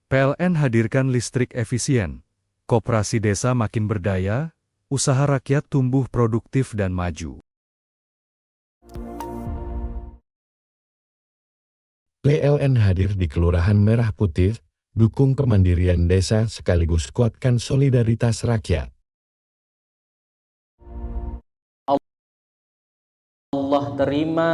PLN hadirkan listrik efisien, koperasi desa makin berdaya, usaha rakyat tumbuh produktif dan maju. PLN hadir di Kelurahan Merah Putih, dukung kemandirian desa sekaligus kuatkan solidaritas rakyat. Allah terima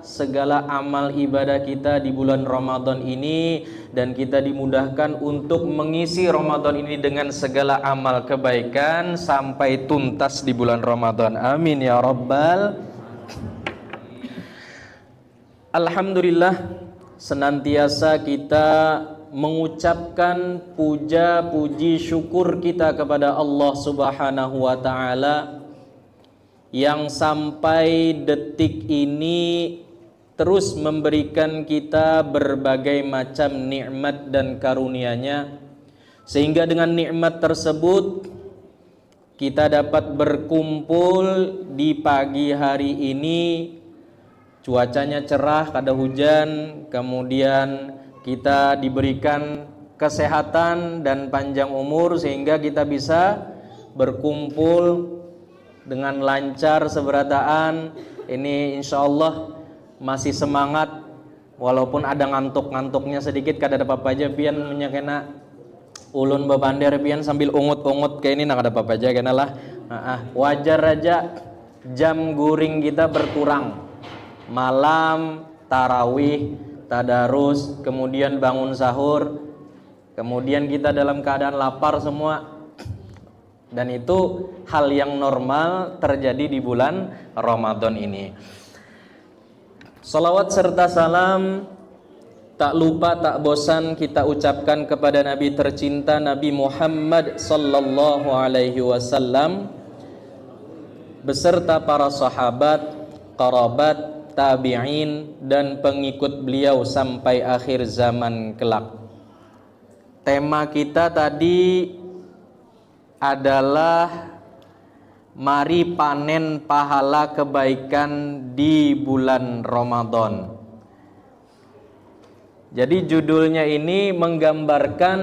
segala amal ibadah kita di bulan Ramadan ini, dan kita dimudahkan untuk mengisi Ramadan ini dengan segala amal kebaikan sampai tuntas di bulan Ramadan. Amin ya Rabbal. Alhamdulillah, senantiasa kita mengucapkan puja puji syukur kita kepada Allah Subhanahu wa taala yang sampai detik ini terus memberikan kita berbagai macam nikmat dan karunia-Nya, sehingga dengan nikmat tersebut kita dapat berkumpul di pagi hari ini. Cuacanya cerah, kada hujan, kemudian kita diberikan kesehatan dan panjang umur sehingga kita bisa berkumpul dengan lancar seberataan. Ini insya Allah masih semangat, walaupun ada ngantuk-ngantuknya sedikit. Kada ada apa-apa aja pian menyakena ulun bebander pian sambil ungut-ungut kayak ini, nak ada apa-apa aja kena lah. Wajar aja jam guring kita berkurang. Malam tarawih, tadarus, kemudian bangun sahur, kemudian kita dalam keadaan lapar semua. Dan itu hal yang normal terjadi di bulan Ramadan ini. Salawat serta salam tak lupa tak bosan kita ucapkan kepada Nabi tercinta Nabi Muhammad sallallahu alaihi wasallam beserta para sahabat, kerabat, tabi'in dan pengikut beliau sampai akhir zaman kelak. Tema kita tadi adalah mari panen pahala kebaikan di bulan Ramadan. Jadi judulnya ini menggambarkan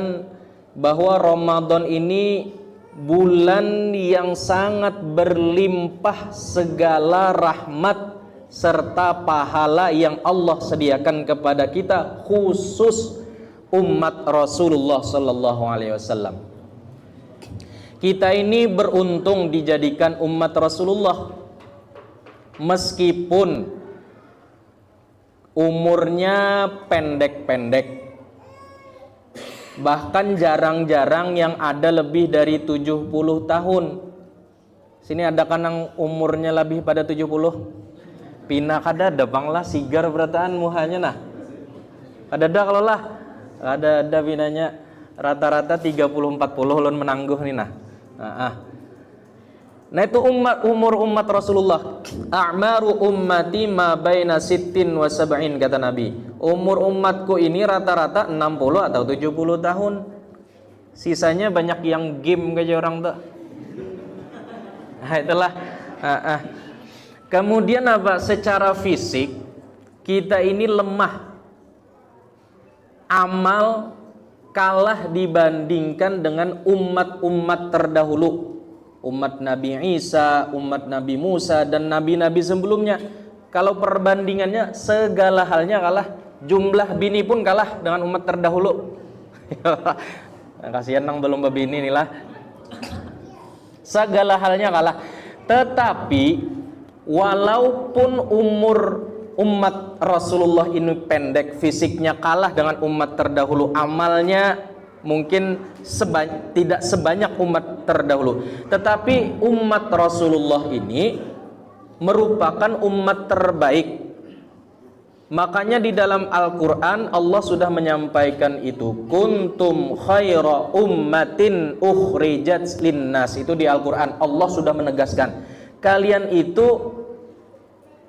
bahwa Ramadan ini bulan yang sangat berlimpah segala rahmat serta pahala yang Allah sediakan kepada kita, khusus umat Rasulullah sallallahu alaihi wasallam. Kita ini beruntung dijadikan umat Rasulullah, meskipun umurnya pendek-pendek, bahkan jarang-jarang yang ada lebih dari 70 tahun. Sini ada kan yang umurnya lebih pada 70? Pina kada ada banglah sigar berataan muhanya nah. Ada kalau lah. Ada pinanya rata-rata 30-40 ulun menangguh nih nah. Nah itu umur umat Rasulullah. A'maru ummati ma baina sittin wa sab'in, kata Nabi. Umur umatku ini rata-rata 60 atau 70 tahun. Sisanya banyak yang game kayak orang tuh. Nah itulah. Kemudian apa? Secara fisik kita ini lemah. Amal kalah dibandingkan dengan umat-umat terdahulu, umat Nabi Isa, umat Nabi Musa dan nabi-nabi sebelumnya. Kalau perbandingannya segala halnya kalah, jumlah bini pun kalah dengan umat terdahulu. Kasihan nang belum berbini nih lah. Segala halnya kalah. Tetapi walaupun umur umat Rasulullah ini pendek, fisiknya kalah dengan umat terdahulu, amalnya mungkin tidak sebanyak umat terdahulu, tetapi umat Rasulullah ini merupakan umat terbaik. Makanya di dalam Al-Quran Allah sudah menyampaikan itu, kuntum khaira ummatin ukhrijat linnas. Itu di Al-Quran Allah sudah menegaskan, kalian itu,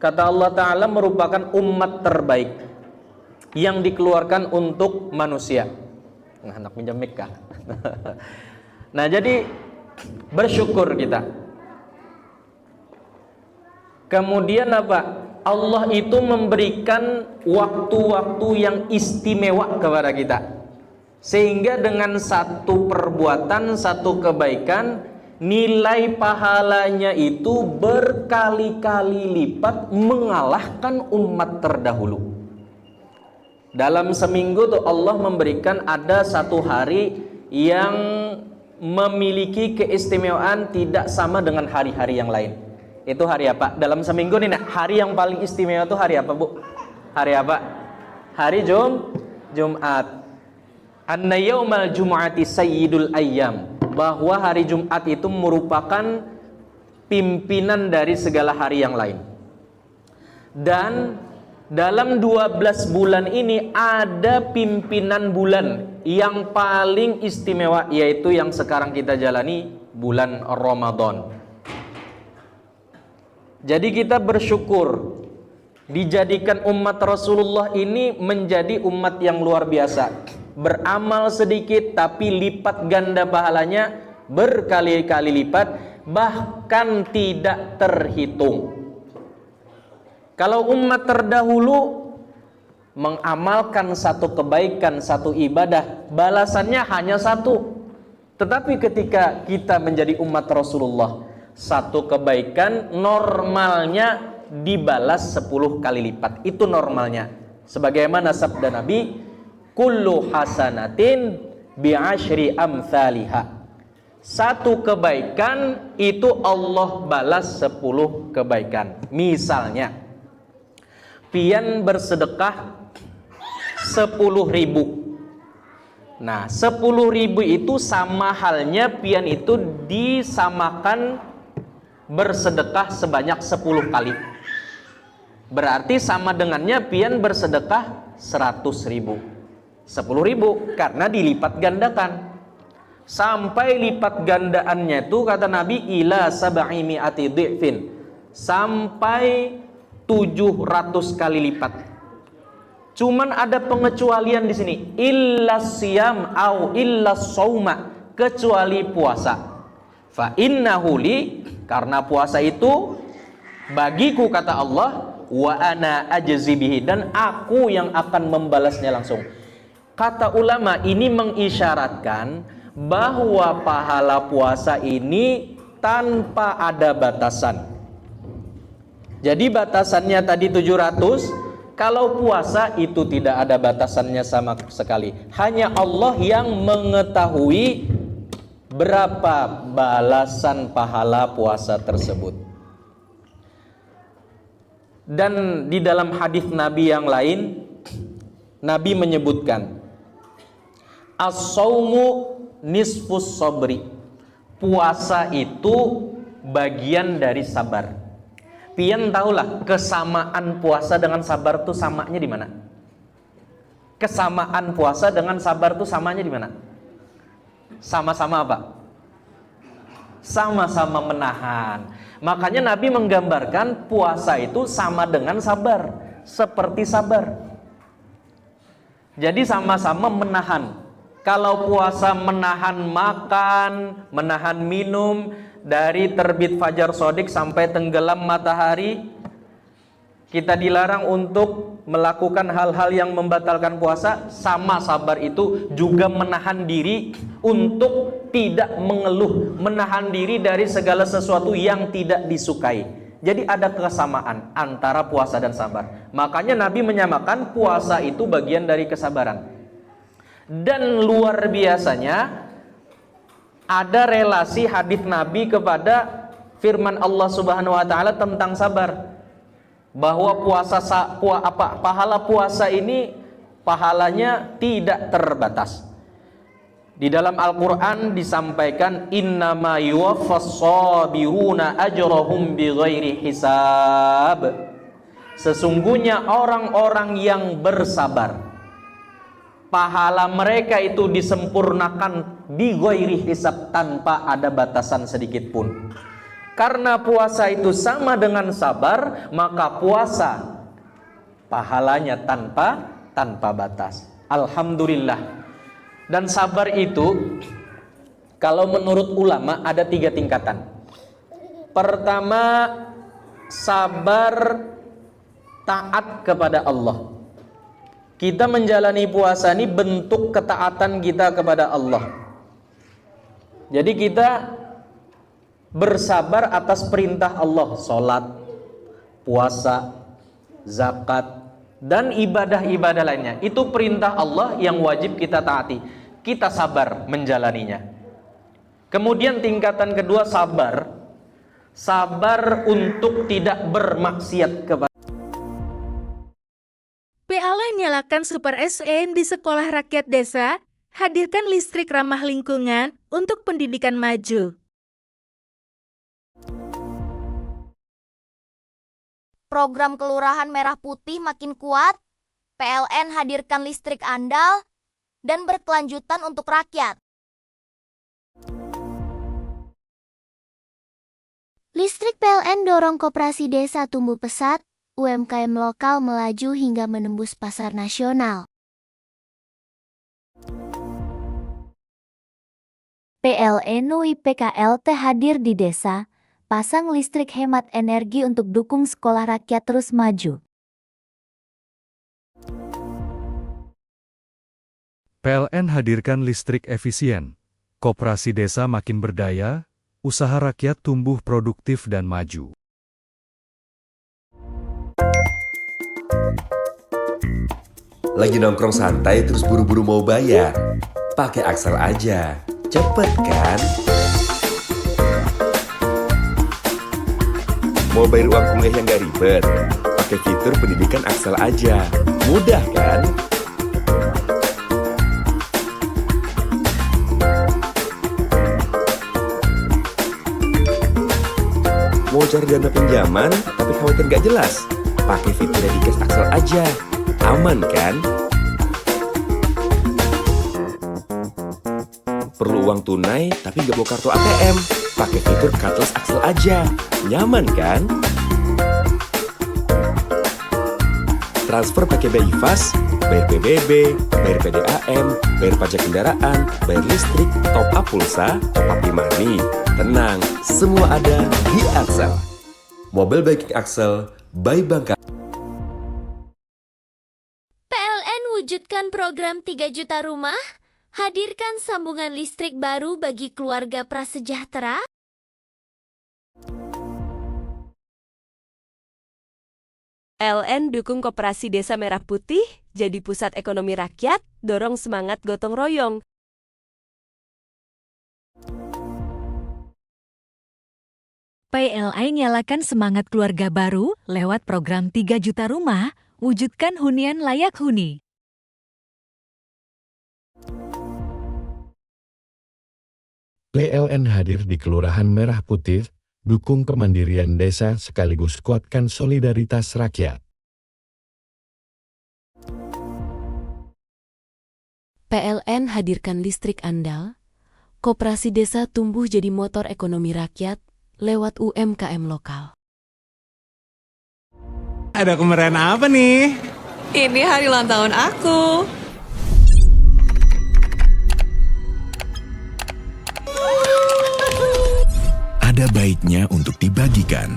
kata Allah Ta'ala, merupakan umat terbaik yang dikeluarkan untuk manusia. Nah, anak pinjam mic kah? Nah, jadi bersyukur kita. Kemudian apa? Allah itu memberikan waktu-waktu yang istimewa kepada kita. Sehingga dengan satu perbuatan, satu kebaikan, nilai pahalanya itu berkali-kali lipat mengalahkan umat terdahulu. Dalam seminggu tuh Allah memberikan ada satu hari yang memiliki keistimewaan tidak sama dengan hari-hari yang lain. Itu hari apa? Dalam seminggu nih, hari yang paling istimewa itu hari apa, Bu? Hari apa? Hari Jumat. Anna yaumal jumu'ati sayyidul ayyam, bahwa hari Jumat itu merupakan pimpinan dari segala hari yang lain. Dan dalam 12 bulan ini ada pimpinan bulan yang paling istimewa, yaitu yang sekarang kita jalani, bulan Ramadan. Jadi kita bersyukur dijadikan umat Rasulullah ini menjadi umat yang luar biasa. Beramal sedikit tapi lipat ganda pahalanya berkali-kali lipat, bahkan tidak terhitung. Kalau umat terdahulu mengamalkan satu kebaikan, satu ibadah, balasannya hanya satu. Tetapi ketika kita menjadi umat Rasulullah, satu kebaikan normalnya dibalas 10 kali lipat. Itu normalnya. Sebagaimana sabda Nabi, kullu hasanatin bi'ashri amthaliha. Satu kebaikan itu Allah balas 10 kebaikan. Misalnya, pian bersedekah 10.000. Nah, 10.000 itu sama halnya pian itu disamakan bersedekah sebanyak 10 kali. Berarti sama dengannya pian bersedekah 100.000. 10.000 karena dilipat gandakan. Sampai lipat gandaannya itu kata Nabi ila sab'i mi'ati dhi'fin, sampai 700 kali lipat. Cuman ada pengecualian di sini, illa siyam au illa sauma, kecuali puasa. Fa innahu li, karena puasa itu bagiku kata Allah, wa ana ajzi bihi, dan aku yang akan membalasnya langsung. Kata ulama ini mengisyaratkan bahwa pahala puasa ini tanpa ada batasan. Jadi batasannya tadi 700, kalau puasa itu tidak ada batasannya sama sekali. Hanya Allah yang mengetahui berapa balasan pahala puasa tersebut. Dan di dalam hadis Nabi yang lain, Nabi menyebutkan as-saumu nisfus sabri, puasa itu bagian dari sabar. Pian tahulah kesamaan puasa dengan sabar tuh samanya di mana? Kesamaan puasa dengan sabar tuh samanya di mana? Sama-sama apa? Sama-sama menahan. Makanya Nabi menggambarkan puasa itu sama dengan sabar, seperti sabar. Jadi sama-sama menahan. Kalau puasa menahan makan, menahan minum dari terbit fajar shodiq sampai tenggelam matahari, kita dilarang untuk melakukan hal-hal yang membatalkan puasa. Sama sabar itu juga menahan diri untuk tidak mengeluh, menahan diri dari segala sesuatu yang tidak disukai. Jadi ada kesamaan antara puasa dan sabar. Makanya Nabi menyamakan puasa itu bagian dari kesabaran. Dan luar biasanya ada relasi hadis Nabi kepada firman Allah Subhanahu wa taala tentang sabar. Bahwa pahala puasa ini pahalanya tidak terbatas. Di dalam Al-Qur'an disampaikan innama yuwaffas sabiruna ajrahum bighairi hisab. Sesungguhnya orang-orang yang bersabar, pahala mereka itu disempurnakan bighairi hisab, tanpa ada batasan sedikit pun. Karena puasa itu sama dengan sabar, maka puasa pahalanya tanpa batas. Alhamdulillah. Dan sabar itu kalau menurut ulama ada 3 tingkatan. Pertama, sabar taat kepada Allah. Kita menjalani puasa ini bentuk ketaatan kita kepada Allah. Jadi kita bersabar atas perintah Allah, sholat, puasa, zakat, dan ibadah-ibadah lainnya. Itu perintah Allah yang wajib kita taati. Kita sabar menjalaninya. Kemudian tingkatan kedua, sabar untuk tidak bermaksiat kepada. PLN nyalakan Super SN di sekolah rakyat desa, hadirkan listrik ramah lingkungan untuk pendidikan maju. Program Kelurahan Merah Putih makin kuat, PLN hadirkan listrik andal, dan berkelanjutan untuk rakyat. Listrik PLN dorong koperasi desa tumbuh pesat, UMKM lokal melaju hingga menembus pasar nasional. PLN UIPKLT hadir di desa, pasang listrik hemat energi untuk dukung sekolah rakyat terus maju. PLN hadirkan listrik efisien. Koperasi desa makin berdaya, usaha rakyat tumbuh produktif dan maju. Lagi nongkrong santai terus buru-buru mau bayar? Pakai Axel aja, cepet kan? Mau bayar uang kuliah yang gak ribet? Pakai fitur pendidikan Axel aja, mudah kan? Mau cari dana pinjaman tapi khawatir gak jelas? Pakai fitur Dikes Axel aja, aman kan? Perlu uang tunai tapi gak bawa kartu ATM? Pakai fitur Cardless Axel aja, nyaman kan? Transfer pakai BI Fast, bayar PBB, bayar PDAM, bayar pajak kendaraan, bayar listrik, top up pulsa, top up e-money. Tenang, semua ada di Axel. Mobile banking Axel by Bangka. PLN wujudkan program 3 juta rumah, hadirkan sambungan listrik baru bagi keluarga prasejahtera. PLN dukung Koperasi Desa Merah Putih, jadi pusat ekonomi rakyat, dorong semangat gotong royong. PLN nyalakan semangat keluarga baru lewat program 3 juta rumah, wujudkan hunian layak huni. PLN hadir di Kelurahan Merah Putih, dukung kemandirian desa sekaligus kuatkan solidaritas rakyat. PLN hadirkan listrik andal, Koperasi Desa tumbuh jadi motor ekonomi rakyat lewat UMKM lokal. Ada kemeriahan apa nih? Ini hari ulang tahun aku. Ada baiknya untuk dibagikan,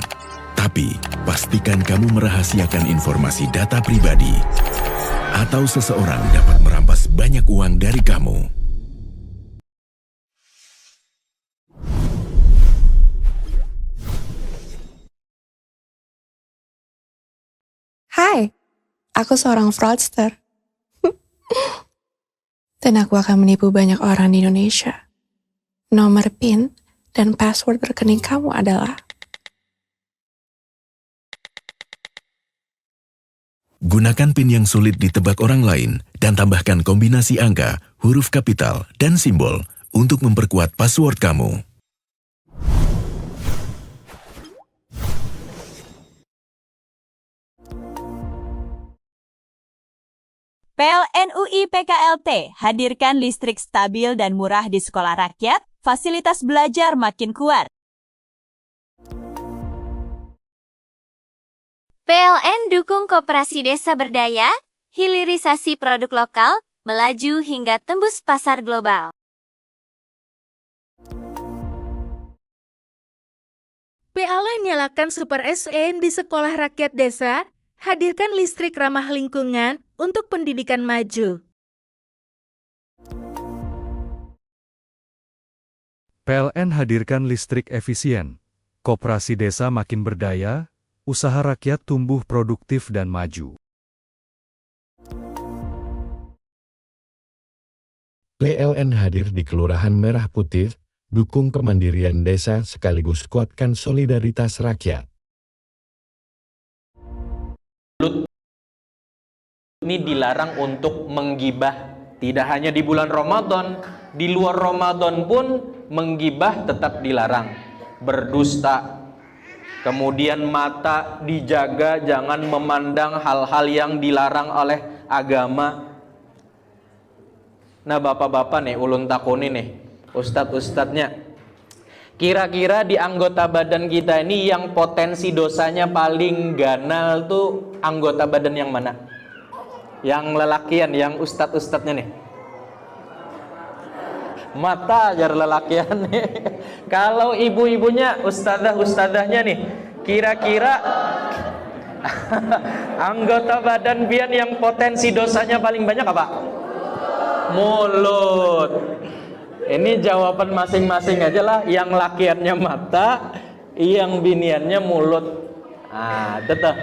tapi pastikan kamu merahasiakan informasi data pribadi, atau seseorang dapat merampas banyak uang dari kamu. Hai, aku seorang fraudster. Dan aku akan menipu banyak orang di Indonesia. Nomor PIN dan password rekening kamu adalah... Gunakan PIN yang sulit ditebak orang lain dan tambahkan kombinasi angka, huruf kapital, dan simbol untuk memperkuat password kamu. PLN UIPKLT hadirkan listrik stabil dan murah di sekolah rakyat, fasilitas belajar makin kuat. PLN dukung koperasi desa berdaya, hilirisasi produk lokal, melaju hingga tembus pasar global. PLN nyalakan Super SN di sekolah rakyat desa, hadirkan listrik ramah lingkungan untuk pendidikan maju. PLN hadirkan listrik efisien. Koperasi desa makin berdaya, usaha rakyat tumbuh produktif dan maju. PLN hadir di Kelurahan Merah Putih, dukung kemandirian desa sekaligus kuatkan solidaritas rakyat. Ini dilarang untuk menggibah, tidak hanya di bulan Ramadan, di luar Ramadan pun menggibah tetap dilarang. Berdusta, kemudian mata dijaga, jangan memandang hal-hal yang dilarang oleh agama. Nah bapak-bapak nih, ulun takuni nih, ustadz-ustadznya, kira-kira di anggota badan kita ini yang potensi dosanya paling ganal tuh anggota badan yang mana? Yang lelakian, yang ustadz-ustadznya nih. Mata aja lelakian nih. Kalau ibu-ibunya, ustadzah-ustadzahnya nih, kira-kira anggota badan pian yang potensi dosanya paling banyak apa? Mulut. Ini jawaban masing-masing aja lah. Yang lakiannya mata, yang biniannya mulut. Ah, tetap.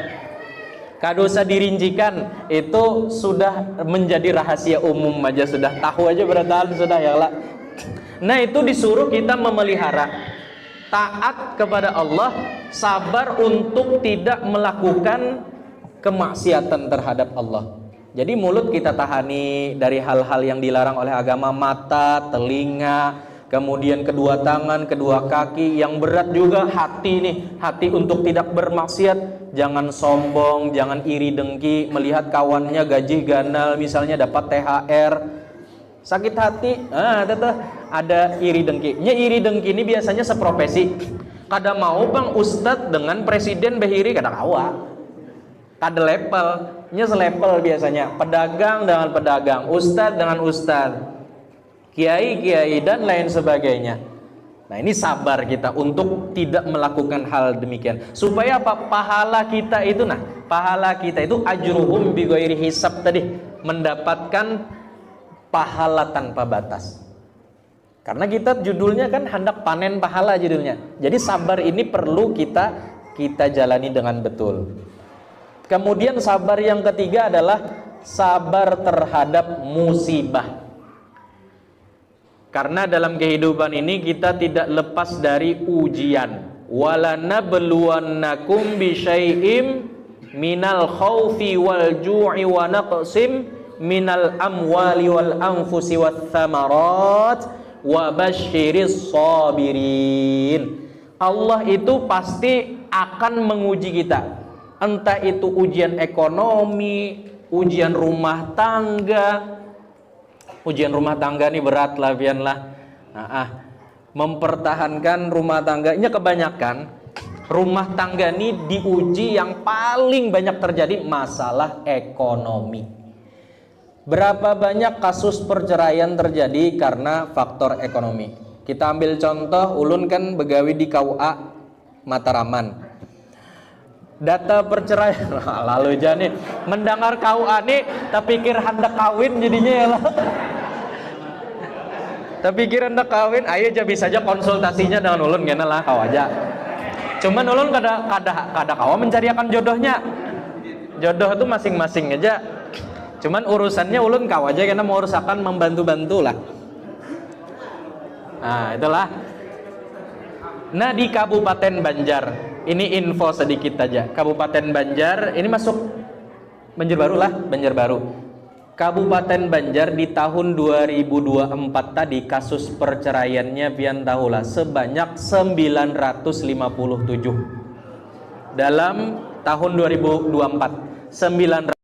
Kado usah dirincikan, itu sudah menjadi rahasia umum aja, sudah tahu aja beratahan sudah ya lah. Nah itu disuruh kita memelihara taat kepada Allah, sabar untuk tidak melakukan kemaksiatan terhadap Allah. Jadi mulut kita tahani dari hal-hal yang dilarang oleh agama, mata, telinga, kemudian kedua tangan, kedua kaki, yang berat juga hati nih, hati untuk tidak bermaksiat, jangan sombong, jangan iri dengki, melihat kawannya gaji ganal misalnya dapat THR, sakit hati, teteh ada iri dengki. Nya iri dengki ini biasanya seprofesi. Kada mau bang ustadz dengan presiden behiri kada kawa. Kada level, nya selevel biasanya. Pedagang dengan pedagang, ustadz dengan ustadz, kiai-kiai dan lain sebagainya. Nah ini sabar kita untuk tidak melakukan hal demikian. Supaya apa? Pahala kita itu, pahala kita itu ajruhum bi ghairi hisab tadi, mendapatkan pahala tanpa batas. Karena kita judulnya kan hendak panen pahala judulnya. Jadi sabar ini perlu kita jalani dengan betul. Kemudian sabar yang ketiga adalah sabar terhadap musibah. Karena dalam kehidupan ini kita tidak lepas dari ujian. Walanabluwannakum bisyai'im minal khaufi wal ju'i wa naqsim minal amwali wal anfusi wath thamarat wa basyiris sabirin. Allah itu pasti akan menguji kita. Entah itu ujian ekonomi, ujian rumah tangga. Ujian rumah tangga ini berat lah pian lah. Mempertahankan rumah tangganya kebanyakan rumah tangga ini diuji yang paling banyak terjadi masalah ekonomi. Berapa banyak kasus perceraian terjadi karena faktor ekonomi? Kita ambil contoh, ulun kan begawi di KUA Mataraman. Data perceraian lalu jani mendengar KUA nih tak pikir hendak kawin jadinya ya lah. Tak pikir hendak kawin, ayo aja bisa aja konsultasinya dengan ulun gana lah kau aja. Cuman ulun kada kawa mencari akan jodohnya. Jodoh itu masing-masing aja. Cuman urusannya ulun kau aja karena mau urusakan membantu-bantu lah. Nah, itulah. Nah, di Kabupaten Banjar, ini info sedikit aja. Kabupaten Banjar, ini masuk Banjarbaru lah, Banjarbaru. Kabupaten Banjar di tahun 2024 tadi kasus perceraiannya pian tahulah sebanyak 957. Dalam tahun 2024, 9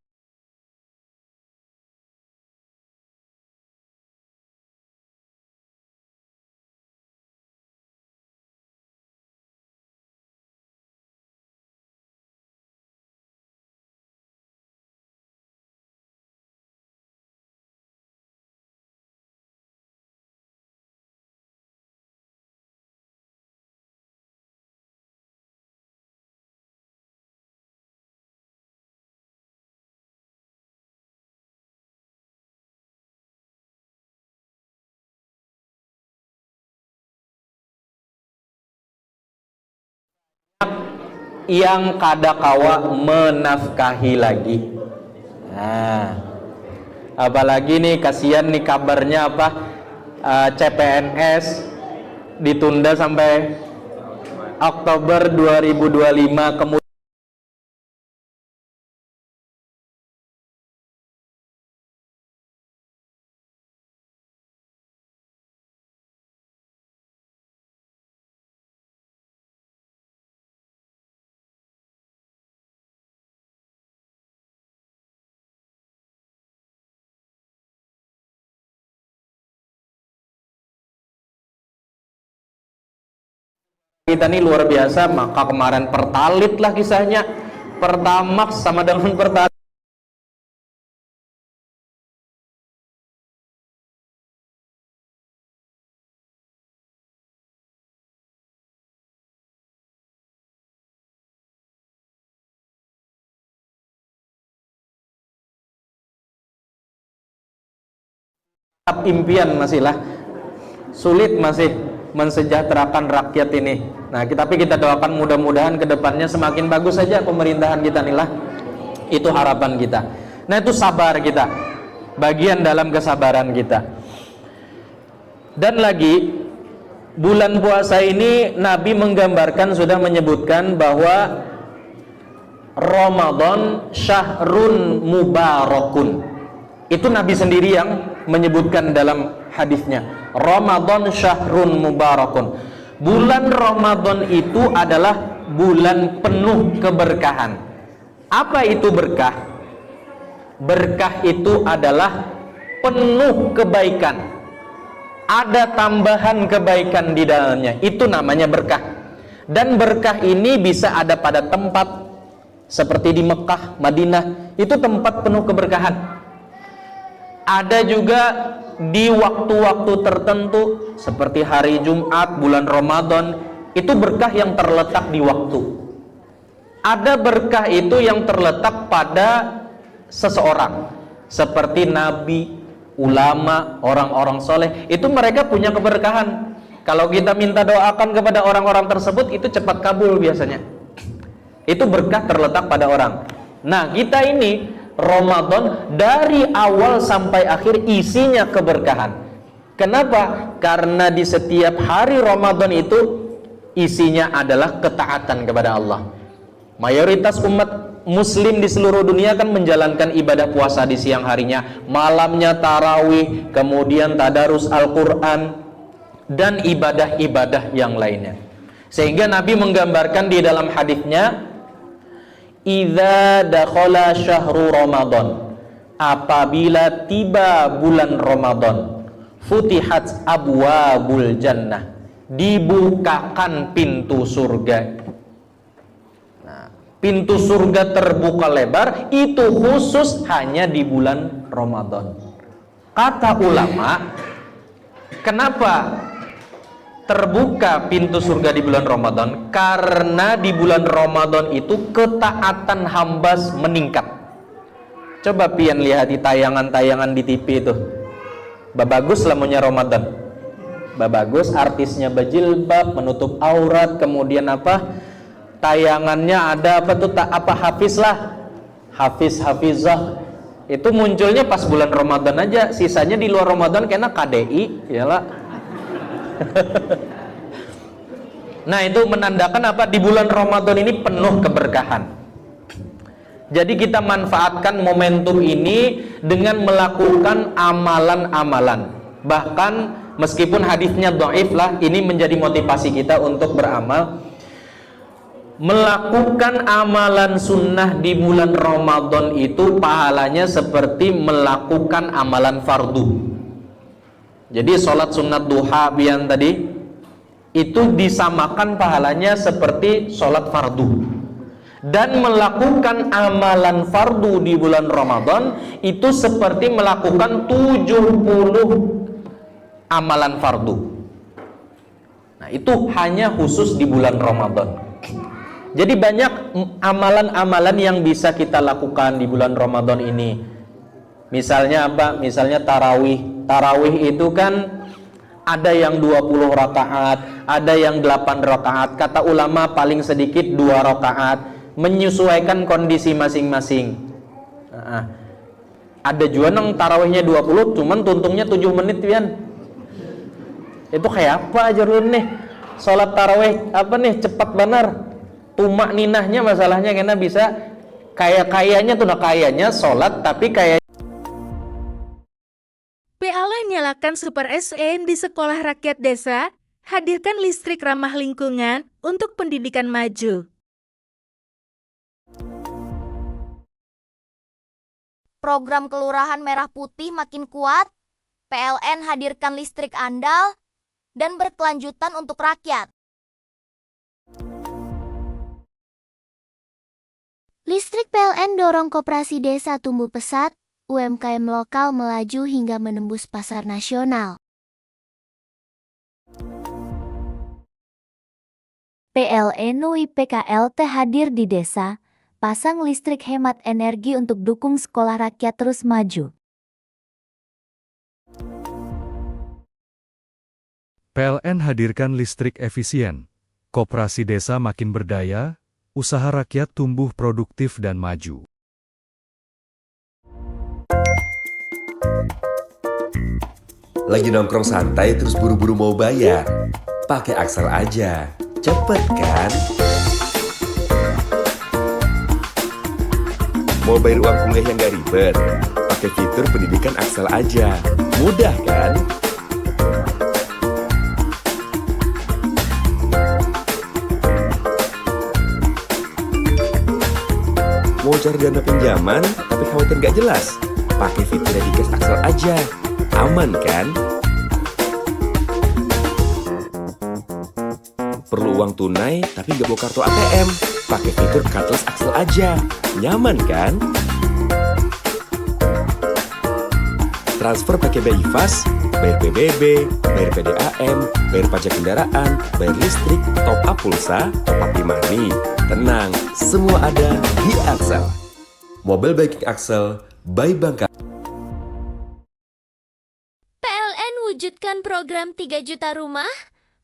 yang kadakawa menafkahi lagi. Nah, apalagi nih kasihan nih kabarnya apa, CPNS ditunda sampai Oktober 2025, kemudian kita nih luar biasa. Maka kemarin Pertalit lah kisahnya, Pertamax sama dengan Pertalit. Impian masih lah sulit, masih mensejahterakan rakyat ini. Nah, tapi kita doakan mudah-mudahan kedepannya semakin bagus saja pemerintahan kita nih lah. Itu harapan kita. Nah, itu sabar kita, bagian dalam kesabaran kita. Dan lagi, bulan puasa ini Nabi menggambarkan, sudah menyebutkan bahwa Ramadan syahrun mubarakun. Itu Nabi sendiri yang menyebutkan dalam hadisnya. Ramadan syahrun mubarakun. Bulan Ramadan itu adalah bulan penuh keberkahan. Apa itu berkah? Berkah itu adalah penuh kebaikan. Ada tambahan kebaikan di dalamnya. Itu namanya berkah. Dan berkah ini bisa ada pada tempat seperti di Mekah, Madinah. Itu tempat penuh keberkahan. Ada juga di waktu-waktu tertentu seperti hari Jumat, bulan Ramadan. Itu berkah yang terletak di waktu. Ada berkah itu yang terletak pada seseorang, seperti nabi, ulama, orang-orang soleh. Itu mereka punya keberkahan. Kalau kita minta doakan kepada orang-orang tersebut, itu cepat kabul biasanya. Itu berkah terletak pada orang. Nah, kita ini Ramadan dari awal sampai akhir isinya keberkahan. Kenapa? Karena di setiap hari Ramadan itu isinya adalah ketaatan kepada Allah. Mayoritas umat muslim di seluruh dunia kan menjalankan ibadah puasa di siang harinya, malamnya tarawih, kemudian tadarus Al-Quran, dan ibadah-ibadah yang lainnya. Sehingga Nabi menggambarkan di dalam hadisnya, idza dakhala syahru Ramadan, apabila tiba bulan Ramadan, futihat abwabul jannah, dibukakan pintu surga. Nah, pintu surga terbuka lebar, itu khusus hanya di bulan Ramadan. Kata ulama, kenapa terbuka pintu surga di bulan Ramadan? Karena di bulan Ramadan itu ketaatan hamba meningkat. Coba pian lihat di tayangan-tayangan di TV itu. Bagus lamunya Ramadan. Bagus, artisnya berjilbab, menutup aurat, kemudian apa? Tayangannya ada apa tuh, apa hafiz lah. Hafizah. Itu munculnya pas bulan Ramadan aja, sisanya di luar Ramadan kena KDI, iyalah. Nah, itu menandakan apa? Di bulan Ramadan ini penuh keberkahan. Jadi kita manfaatkan momentum ini dengan melakukan amalan-amalan. Bahkan meskipun hadisnya dhaif lah, ini menjadi motivasi kita untuk beramal. Melakukan amalan sunnah di bulan Ramadan itu pahalanya seperti melakukan amalan fardu. Jadi sholat sunat duha bian tadi itu disamakan pahalanya seperti sholat fardu. Dan melakukan amalan fardu di bulan Ramadan itu seperti melakukan 70 amalan fardu. Nah, itu hanya khusus di bulan Ramadan. Jadi banyak amalan-amalan yang bisa kita lakukan di bulan Ramadan ini. Misalnya apa? Misalnya tarawih. Tarawih itu kan Ada yang 20 rakaat, ada yang 8 rakaat. Kata ulama paling sedikit 2 rakaat, menyesuaikan kondisi masing-masing. Ada juga yang tarawihnya 20, cuman tuntungnya 7 menit pian. Itu kayak apa aja dulu nih? Salat tarawih apa nih cepat benar. Tumak ninahnya masalahnya karena bisa kayaknya tuh kayaknya salat tapi kayak PLN nyalakan Super SN di sekolah rakyat desa, hadirkan listrik ramah lingkungan untuk pendidikan maju. Program Kelurahan Merah Putih makin kuat, PLN hadirkan listrik andal, dan berkelanjutan untuk rakyat. Listrik PLN dorong koperasi desa tumbuh pesat, UMKM lokal melaju hingga menembus pasar nasional. PLN UI PKLT hadir di desa, pasang listrik hemat energi untuk dukung sekolah rakyat terus maju. PLN hadirkan listrik efisien. Koperasi desa makin berdaya, usaha rakyat tumbuh produktif dan maju. Lagi nongkrong santai terus buru-buru mau bayar? Pakai Axel aja, cepet kan? Mau bayar uang kuliah yang gak ribet? Pakai fitur pendidikan Axel aja, mudah kan? Mau cari dana pinjaman tapi khawatir gak jelas? Pakai fitur Dedicast Axel aja, aman kan? Perlu uang tunai tapi gak bawa kartu ATM? Pakai fitur Cardless Axel aja, nyaman kan? Transfer pakai BI Fast, bayar PBB, bayar PDAM, bayar pajak kendaraan, bayar listrik, top up pulsa, top up e-money. Tenang, semua ada di Axel. Mobile banking Axel by Bangka. PLN wujudkan program 3 juta rumah,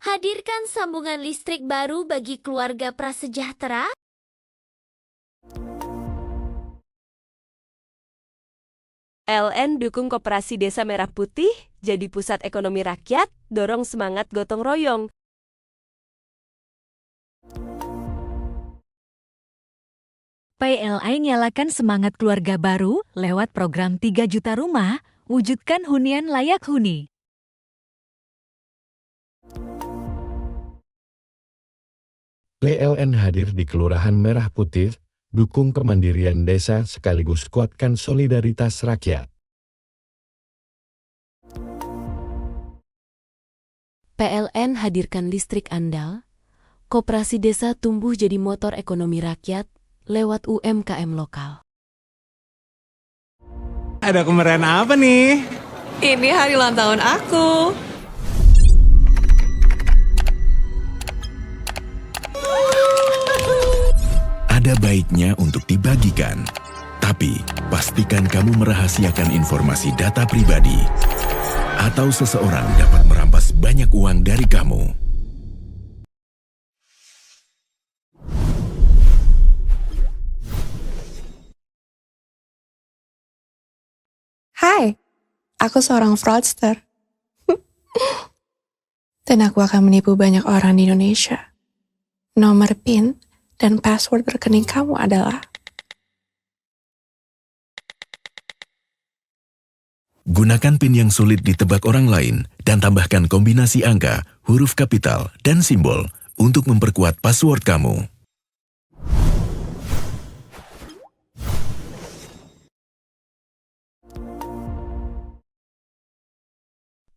hadirkan sambungan listrik baru bagi keluarga prasejahtera. PLN dukung Koperasi Desa Merah Putih, jadi pusat ekonomi rakyat, dorong semangat gotong royong. PLN nyalakan semangat keluarga baru lewat program 3 juta rumah, wujudkan hunian layak huni. PLN hadir di Kelurahan Merah Putih, dukung kemandirian desa sekaligus kuatkan solidaritas rakyat. PLN hadirkan listrik andal, koperasi desa tumbuh jadi motor ekonomi rakyat lewat UMKM lokal. Ada kemeriahan apa nih? Ini hari ulang tahun aku. Ada baiknya untuk dibagikan, tapi pastikan kamu merahasiakan informasi data pribadi atau seseorang dapat merampas banyak uang dari kamu. Hai, aku seorang fraudster. Dan aku akan menipu banyak orang di Indonesia. Nomor PIN dan password rekening kamu adalah... Gunakan PIN yang sulit ditebak orang lain dan tambahkan kombinasi angka, huruf kapital, dan simbol untuk memperkuat password kamu.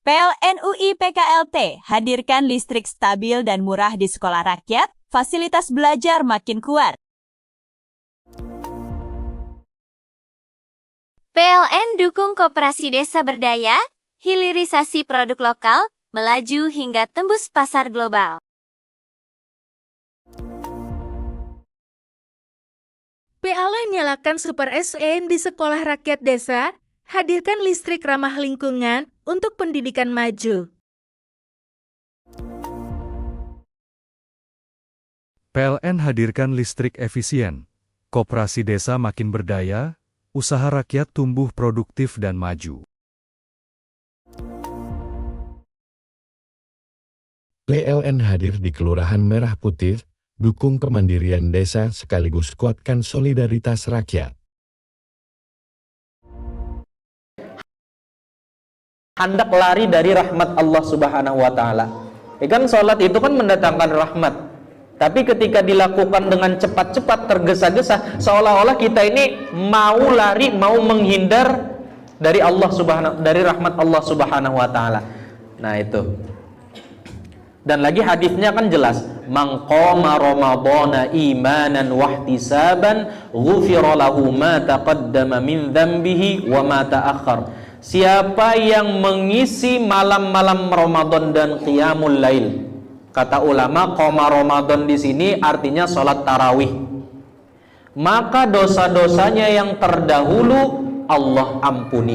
PLN UI PKLT hadirkan listrik stabil dan murah di sekolah rakyat, fasilitas belajar makin kuat. PLN dukung koperasi desa berdaya, hilirisasi produk lokal, melaju hingga tembus pasar global. PLN nyalakan Super SN di sekolah rakyat desa, hadirkan listrik ramah lingkungan untuk pendidikan maju. PLN hadirkan listrik efisien. Koperasi desa makin berdaya, usaha rakyat tumbuh produktif dan maju. PLN hadir di Kelurahan Merah Putih, dukung kemandirian desa sekaligus kuatkan solidaritas rakyat. Hendak lari dari rahmat Allah Subhanahu wa Ta'ala. Kan sholat itu kan mendatangkan rahmat. Tapi ketika dilakukan dengan cepat-cepat, tergesa-gesa, seolah-olah kita ini mau lari, mau menghindar dari dari rahmat Allah Subhanahu wa Ta'ala. Nah itu. Dan lagi hadisnya kan jelas, man qama ramadhana imanan wahtisaban ghufira lahu ma taqaddama min dhanbihi wa ma ta'akhkhar. Siapa yang mengisi malam-malam Ramadan dan qiyamul lail. Kata ulama, qoma Ramadan di sini artinya sholat tarawih. Maka dosa-dosanya yang terdahulu Allah ampuni.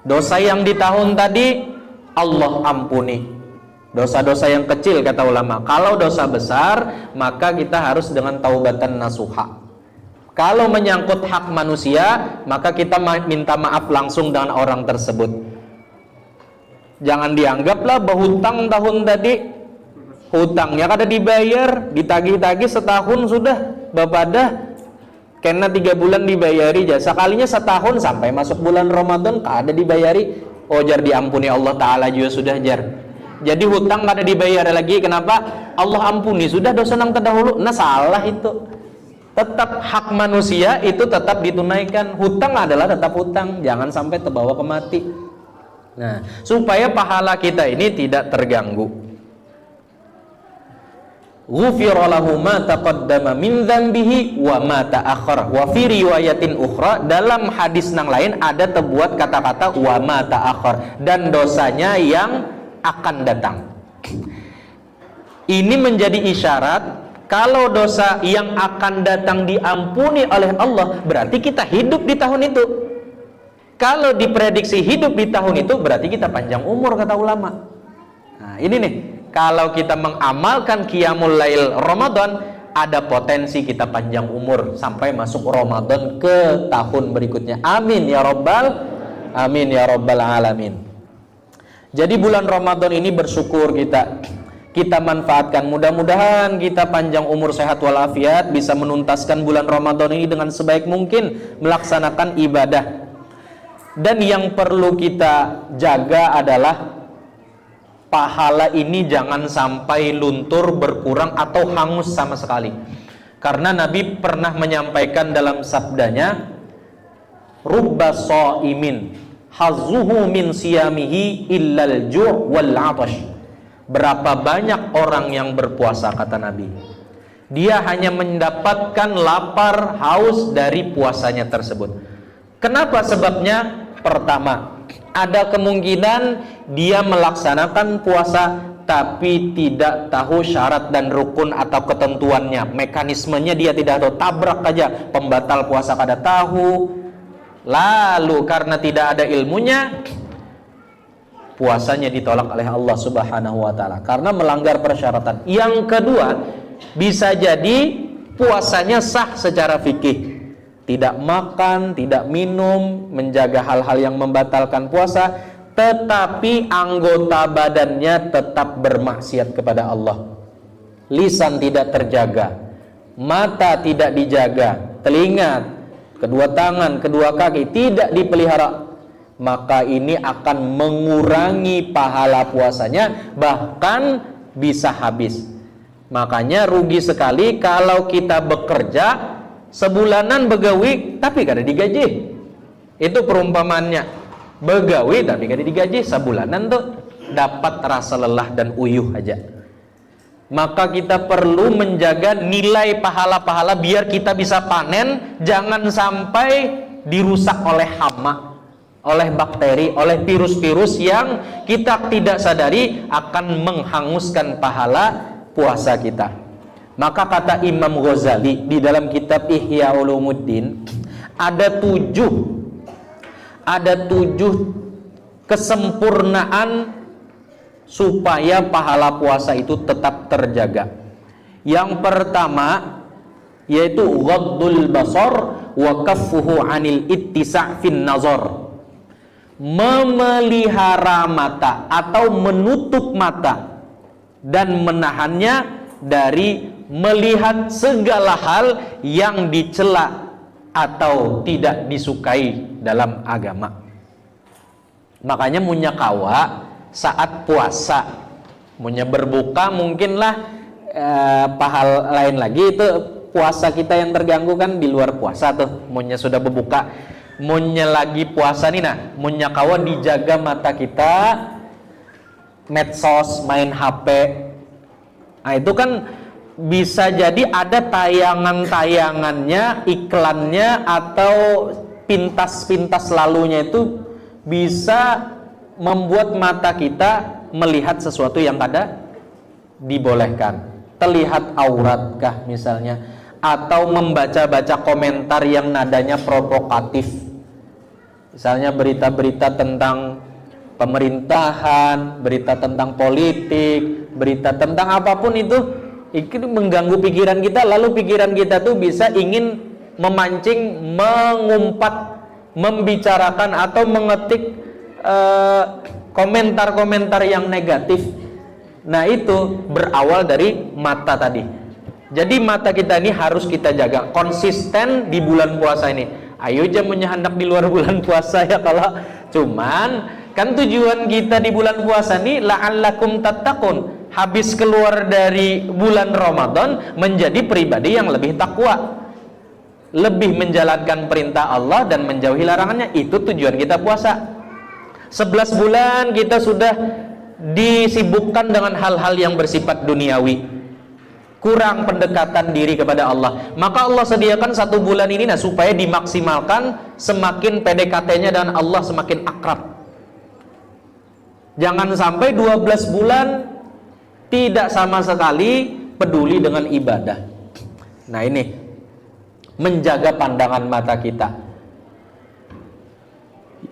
Dosa yang di tahun tadi Allah ampuni. Dosa-dosa yang kecil kata ulama. Kalau dosa besar maka kita harus dengan taubatan nasuha. Kalau menyangkut hak manusia maka kita minta maaf langsung dengan orang tersebut. Jangan dianggaplah berhutang tahun tadi. Hutangnya kada dibayar, ditagih-tagih setahun sudah, bapak dah kena 3 bulan dibayari jasa kalinya setahun sampai masuk bulan Ramadan kada dibayari, oh jar diampuni Allah Ta'ala juga sudah jar. Jadi hutang kada dibayar lagi, kenapa? Allah ampuni, sudah dosa nang terdahulu. Nah salah itu. Tetap hak manusia itu tetap ditunaikan. Hutang adalah tetap hutang, jangan sampai terbawa ke mati. Nah, supaya pahala kita ini tidak terganggu. Ghufira lahu ma taqaddama min dhanbihi wa ma ta'akhkhar. Wa fi riwayatin ukhra, dalam hadis nang lain ada terbuat kata-kata wa ma ta'akhkhar, dan dosanya yang akan datang. Ini menjadi isyarat kalau dosa yang akan datang diampuni oleh Allah, berarti kita hidup di tahun itu. Kalau diprediksi hidup di tahun itu, berarti kita panjang umur kata ulama. Nah, ini nih. Kalau kita mengamalkan qiyamul lail Ramadan, ada potensi kita panjang umur sampai masuk Ramadan ke tahun berikutnya. Amin ya rabbal alamin. Jadi bulan Ramadan ini bersyukur kita manfaatkan. Mudah-mudahan kita panjang umur, sehat walafiat, bisa menuntaskan bulan Ramadan ini dengan sebaik mungkin melaksanakan ibadah. Dan yang perlu kita jaga adalah pahala ini jangan sampai luntur, berkurang atau hangus sama sekali. Karena Nabi pernah menyampaikan dalam sabdanya, rubba shaimin hazzuhu min siyamihi illal ju' wal 'atash. Berapa banyak orang yang berpuasa kata Nabi, dia hanya mendapatkan lapar, haus dari puasanya tersebut. Kenapa sebabnya? Pertama, ada kemungkinan dia melaksanakan puasa tapi tidak tahu syarat dan rukun atau ketentuannya, mekanismenya dia tidak tahu, tabrak aja, pembatal puasa kada tahu. Lalu karena tidak ada ilmunya, puasanya ditolak oleh Allah Subhanahu wa Ta'ala karena melanggar persyaratan. Yang kedua, bisa jadi puasanya sah secara fikih, tidak makan, tidak minum, menjaga hal-hal yang membatalkan puasa, tetapi anggota badannya tetap bermaksiat kepada Allah. Lisan tidak terjaga, mata tidak dijaga, telinga, kedua tangan, kedua kaki tidak dipelihara, maka ini akan mengurangi pahala puasanya, bahkan bisa habis. Makanya rugi sekali kalau kita bekerja sebulanan begawi tapi kada digaji. Itu perumpamannya, begawi tapi kada digaji, sebulanan tuh dapat rasa lelah dan uyuh aja. Maka kita perlu menjaga nilai pahala-pahala biar kita bisa panen, jangan sampai dirusak oleh hama, oleh bakteri, oleh virus-virus yang kita tidak sadari akan menghanguskan pahala puasa kita. Maka kata Imam Ghazali di dalam kitab Ihya Ulumuddin, ada tujuh kesempurnaan supaya pahala puasa itu tetap terjaga. Yang pertama yaitu ghaddul basar wa kaffuhu 'anil ittisa' fin nazar. Memelihara mata atau menutup mata dan menahannya dari melihat segala hal yang dicela atau tidak disukai dalam agama. Makanya munya kawa saat puasa, munya berbuka mungkinlah pahal lain lagi itu puasa kita yang terganggu kan di luar puasa tuh. Munya sudah berbuka, munya lagi puasa nih, nah munya kawa dijaga mata kita, medsos, main HP. Nah itu kan bisa jadi ada tayangan-tayangannya, iklannya atau pintas-pintas lalunya itu bisa membuat mata kita melihat sesuatu yang kada dibolehkan. Terlihat auratkah misalnya, atau membaca-baca komentar yang nadanya provokatif. Misalnya berita-berita tentang pemerintahan, berita tentang politik, berita tentang apapun itu mengganggu pikiran kita, lalu pikiran kita tuh bisa ingin memancing, mengumpat, membicarakan atau mengetik komentar-komentar yang negatif. Nah itu berawal dari mata tadi. Jadi mata kita ini harus kita jaga konsisten di bulan puasa ini. Ayo jamunya hendak di luar bulan puasa ya, kalau cuman kan tujuan kita di bulan puasa ini la'allakum tattaqun. Habis keluar dari bulan Ramadan menjadi pribadi yang lebih takwa, lebih menjalankan perintah Allah dan menjauhi larangannya. Itu tujuan kita puasa. 11 bulan kita sudah disibukkan dengan hal-hal yang bersifat duniawi, kurang pendekatan diri kepada Allah. Maka Allah sediakan 1 bulan ini supaya dimaksimalkan, semakin PDKT-nya dengan Allah semakin akrab. Jangan sampai 12 bulan tidak sama sekali peduli dengan ibadah. Nah ini menjaga pandangan mata kita.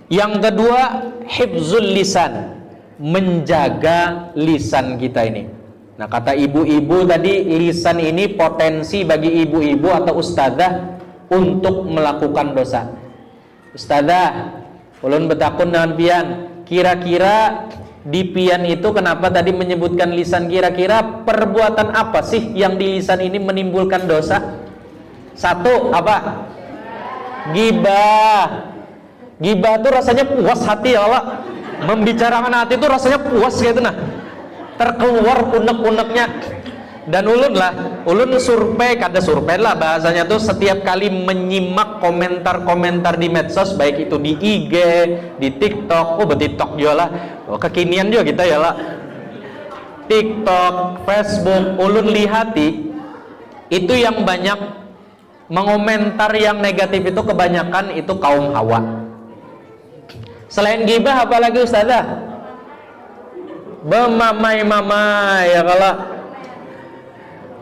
Yang kedua, hifzul lisan, menjaga lisan kita ini. Nah kata ibu-ibu tadi, lisan ini potensi bagi ibu-ibu atau ustadzah untuk melakukan dosa. Ustadzah, ulun betakun dengan pian, kira-kira di pian itu kenapa tadi menyebutkan lisan, kira-kira perbuatan apa sih yang di lisan ini menimbulkan dosa? 1, apa? Gibah. Gibah itu rasanya puas hati ya Allah. Membicarakan hati itu rasanya puas gitu, nah terkeluar unek-uneknya. Dan ulun survei, kada survei lah bahasanya tuh, setiap kali menyimak komentar-komentar di medsos, baik itu di IG, di TikTok, TikTok juga lah, kekinian juga kita ya lah, TikTok, Facebook, ulun lihati itu yang banyak mengomentar yang negatif itu kebanyakan itu kaum hawa. Selain gibah apalagi ustazah? Bemamai-mamai ya, kalau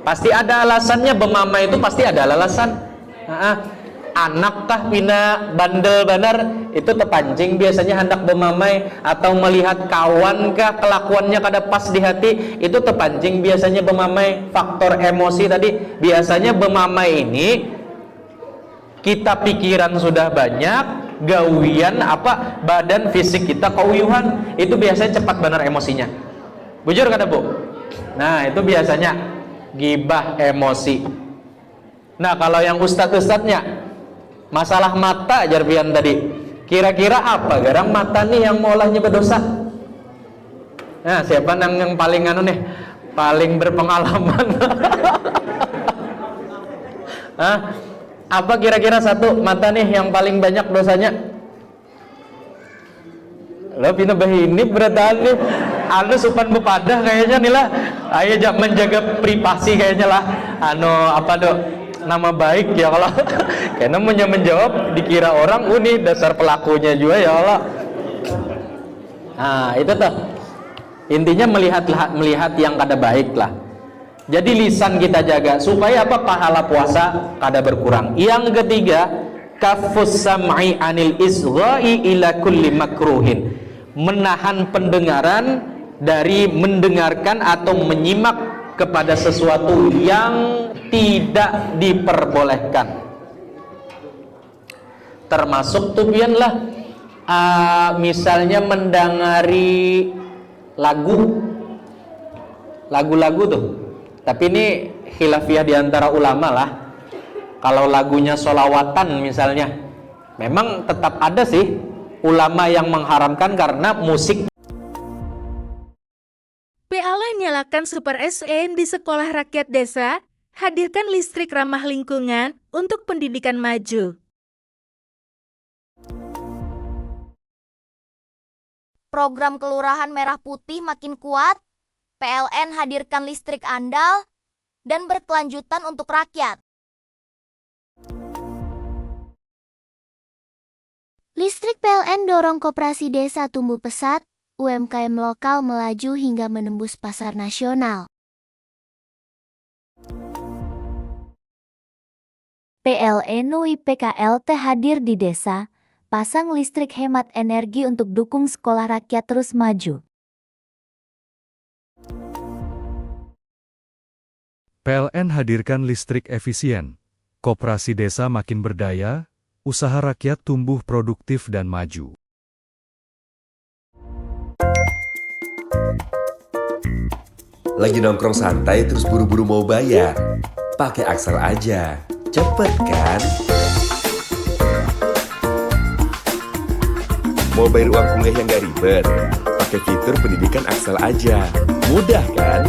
pasti ada alasannya. Bemamai itu pasti ada alasan. Anak kah pina bandel banar itu terpancing biasanya hendak bemamai, atau melihat kawan kah kelakuannya kada pas di hati itu terpancing biasanya bemamai. Faktor emosi tadi biasanya bemamai ini, kita pikiran sudah banyak, gawian apa badan fisik kita kauyuhan, itu biasanya cepat benar emosinya. Bujur kada Bu? Nah itu biasanya gibah emosi. Nah kalau yang ustadz-ustadznya masalah mata jarbian tadi, kira-kira apa garang mata nih yang maulahnya berdosa? Nah siapa yang paling nih, paling berpengalaman? Apa kira-kira 1 mata nih yang paling banyak dosanya? Lo pina bahini beratan nih, anu supan bepadah kayaknya nih lah. Ayo menjaga privasi kayaknya lah. Apa do nama baik ya kalau karena menjawab dikira orang ini dasar pelakunya juga ya Allah. Nah itu tuh intinya, melihat yang kada baik lah. Jadi lisan kita jaga supaya apa? Pahala puasa kada berkurang. Yang ketiga, kafus sam'i anil isgha'i ila kulli makruhin, menahan pendengaran dari mendengarkan atau menyimak kepada sesuatu yang tidak diperbolehkan. Termasuk tuh pian lah, misalnya mendengari lagu-lagu tuh. Tapi ini khilafiyah di antara ulama lah. Kalau lagunya sholawatan misalnya, memang tetap ada sih ulama yang mengharamkan karena musik. PLN nyalakan Super SN di sekolah rakyat desa, hadirkan listrik ramah lingkungan untuk pendidikan maju. Program Kelurahan Merah Putih makin kuat, PLN hadirkan listrik andal, dan berkelanjutan untuk rakyat. Listrik PLN dorong koperasi desa tumbuh pesat, UMKM lokal melaju hingga menembus pasar nasional. PLN UIPKLT hadir di desa, pasang listrik hemat energi untuk dukung sekolah rakyat terus maju. PLN hadirkan listrik efisien. Koperasi desa makin berdaya, usaha rakyat tumbuh produktif dan maju. Lagi nongkrong santai terus buru-buru mau bayar? Pakai Axel aja, cepet kan? Mau bayar uang kuliah yang gak ribet? Pakai fitur pendidikan Axel aja, mudah kan?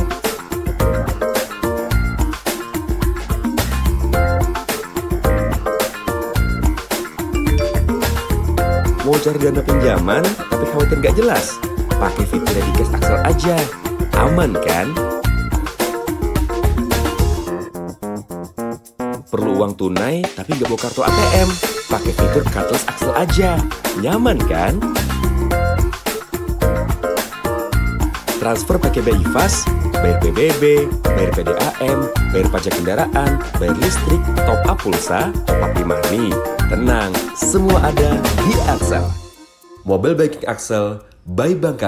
Mau cari dana pinjaman tapi khawatir gak jelas? Pakai fitur Readicast Axel aja, aman kan? Perlu uang tunai tapi nggak bawa kartu ATM? Pakai fitur Cardless Axel aja, nyaman kan? Transfer pakai BI Fast, bayar PBB, bayar PDAM, bayar pajak kendaraan, bayar listrik, top up pulsa, top up money. Tenang, semua ada di Axel. Mobile banking Axel by Bank.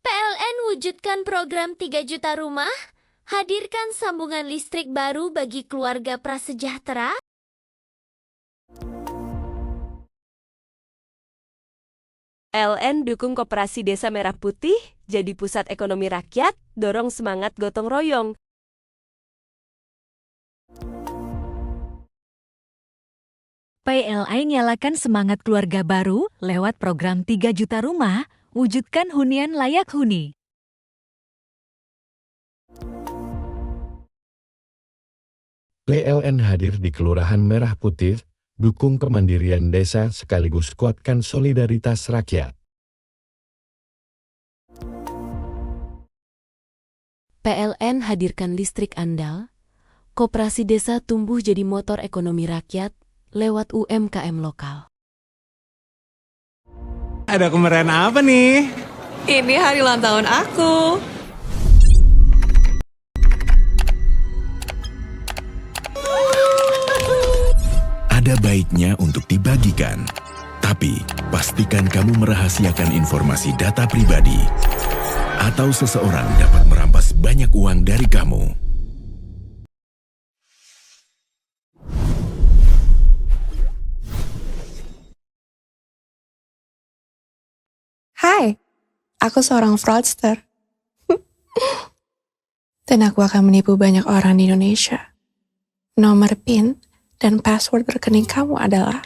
PLN wujudkan program 3 juta rumah, hadirkan sambungan listrik baru bagi keluarga prasejahtera. PLN dukung Koperasi Desa Merah Putih, jadi pusat ekonomi rakyat, dorong semangat gotong royong. PLN nyalakan semangat keluarga baru lewat program 3 juta rumah, wujudkan hunian layak huni. PLN hadir di Kelurahan Merah Putih, dukung kemandirian desa sekaligus kuatkan solidaritas rakyat. PLN hadirkan listrik andal, koperasi desa tumbuh jadi motor ekonomi rakyat lewat UMKM lokal. Ada kemeriahan apa nih? Ini hari ulang tahun aku. Ada baiknya untuk dibagikan, tapi pastikan kamu merahasiakan informasi data pribadi, atau seseorang dapat merampas banyak uang dari kamu. Hai, aku seorang fraudster. Dan aku akan menipu banyak orang di Indonesia. Nomor PIN dan password rekening kamu adalah...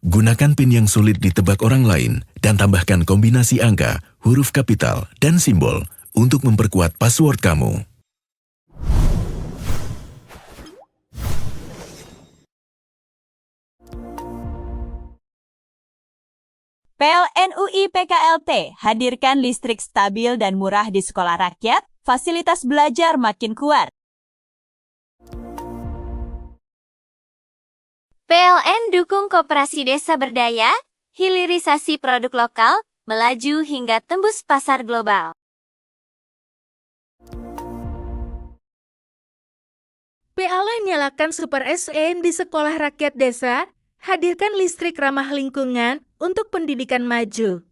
Gunakan PIN yang sulit ditebak orang lain dan tambahkan kombinasi angka, huruf kapital, dan simbol untuk memperkuat password kamu. PLN UI PKLT hadirkan listrik stabil dan murah di sekolah rakyat, fasilitas belajar makin kuat. PLN dukung koperasi desa berdaya, hilirisasi produk lokal, melaju hingga tembus pasar global. PLN nyalakan Super SN di sekolah rakyat desa, hadirkan listrik ramah lingkungan untuk pendidikan maju.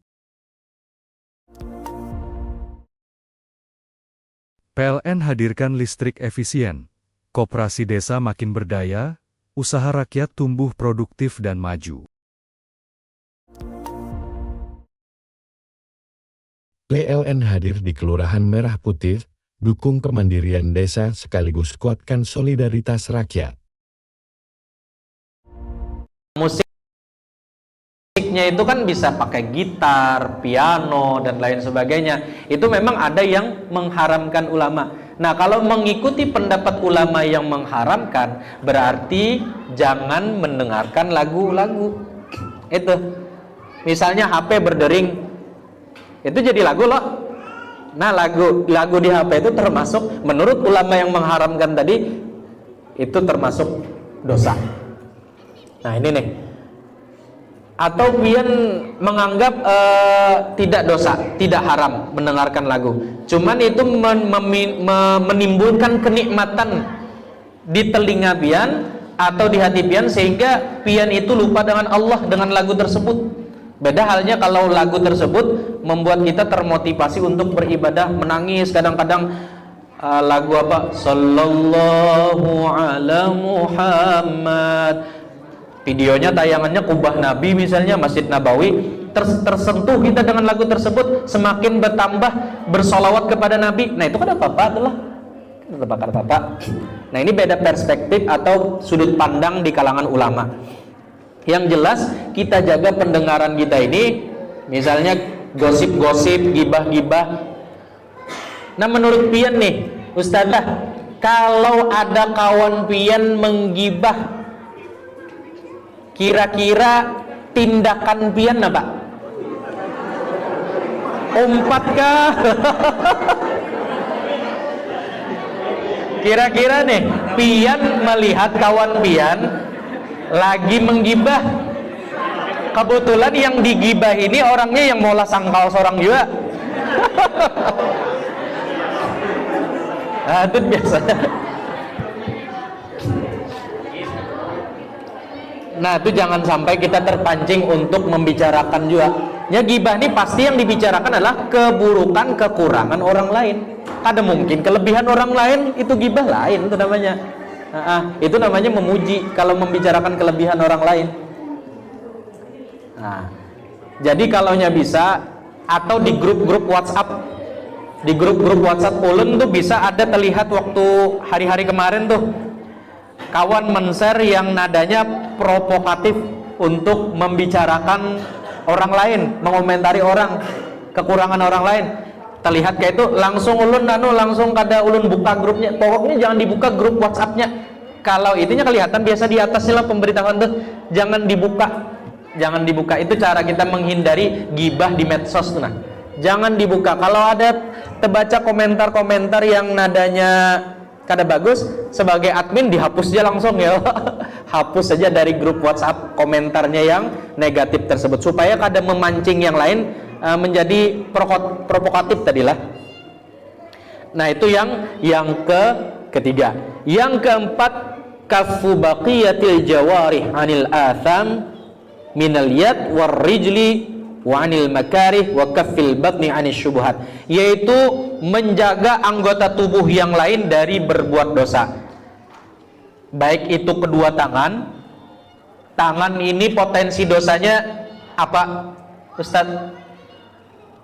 PLN hadirkan listrik efisien. Koperasi desa makin berdaya, usaha rakyat tumbuh produktif dan maju. PLN hadir di Kelurahan Merah Putih, dukung kemandirian desa sekaligus kuatkan solidaritas rakyat. Musiknya itu kan bisa pakai gitar, piano, dan lain sebagainya. Itu memang ada yang mengharamkan ulama. Nah, kalau mengikuti pendapat ulama yang mengharamkan, berarti jangan mendengarkan lagu-lagu. Itu. Misalnya HP berdering, itu jadi lagu loh. Nah, lagu di HP itu termasuk, menurut ulama yang mengharamkan tadi, itu termasuk dosa. Nah, ini nih. Atau pian menganggap tidak dosa, tidak haram mendengarkan lagu. Cuman itu menimbulkan kenikmatan di telinga pian atau di hati pian sehingga pian itu lupa dengan Allah dengan lagu tersebut. Beda halnya kalau lagu tersebut membuat kita termotivasi untuk beribadah, menangis kadang-kadang. Lagu apa? Sallallahu ala Muhammad. Videonya tayangannya kubah Nabi misalnya, Masjid Nabawi, tersentuh kita dengan lagu tersebut, semakin bertambah bersolawat kepada Nabi. Nah, itu kan apa-apa itulah. Apa-apa. Nah, ini beda perspektif atau sudut pandang di kalangan ulama. Yang jelas kita jaga pendengaran kita ini, misalnya gosip-gosip, gibah-gibah. Nah, menurut pian nih, Ustazah, kalau ada kawan pian menggibah, kira-kira tindakan pian apa? Umpat kah? Kira-kira nih, pian melihat kawan pian lagi menggibah. Kebetulan yang digibah ini orangnya yang mola sangkal seorang juga. Nah, itu biasanya. Nah, itu jangan sampai kita terpancing untuk membicarakan juga. Ya, gibah ini pasti yang dibicarakan adalah keburukan, kekurangan orang lain. Ada mungkin kelebihan orang lain, itu gibah lain itu namanya. Itu namanya memuji kalau membicarakan kelebihan orang lain. Nah, jadi kalaunya bisa, atau di grup-grup WhatsApp, di grup-grup WhatsApp Ulun tuh bisa ada terlihat waktu hari-hari kemarin tuh kawan men-share yang nadanya provokatif untuk membicarakan orang lain, mengomentari orang, kekurangan orang lain. Terlihat kayak itu, langsung ulun langsung kada ulun buka grupnya. Pokoknya jangan dibuka grup WhatsApp-nya. Kalau itunya kelihatan biasa di atasnya lah pemberitahuan tuh, jangan dibuka. Jangan dibuka. Itu cara kita menghindari gibah di medsos tuh. Nah, jangan dibuka. Kalau ada terbaca komentar-komentar yang nadanya kada bagus, sebagai admin dihapus aja langsung ya. Hapus saja dari grup WhatsApp komentarnya yang negatif tersebut supaya kada memancing yang lain menjadi provokatif tadilah. Nah, itu yang ketiga. Yang keempat, kafu baqiyatil jawarih anil atham minal yad war rijli wa anil makarih wa kaffil batni anis syubhat, yaitu menjaga anggota tubuh yang lain dari berbuat dosa, baik itu kedua tangan. Tangan ini potensi dosanya apa, Ustadz?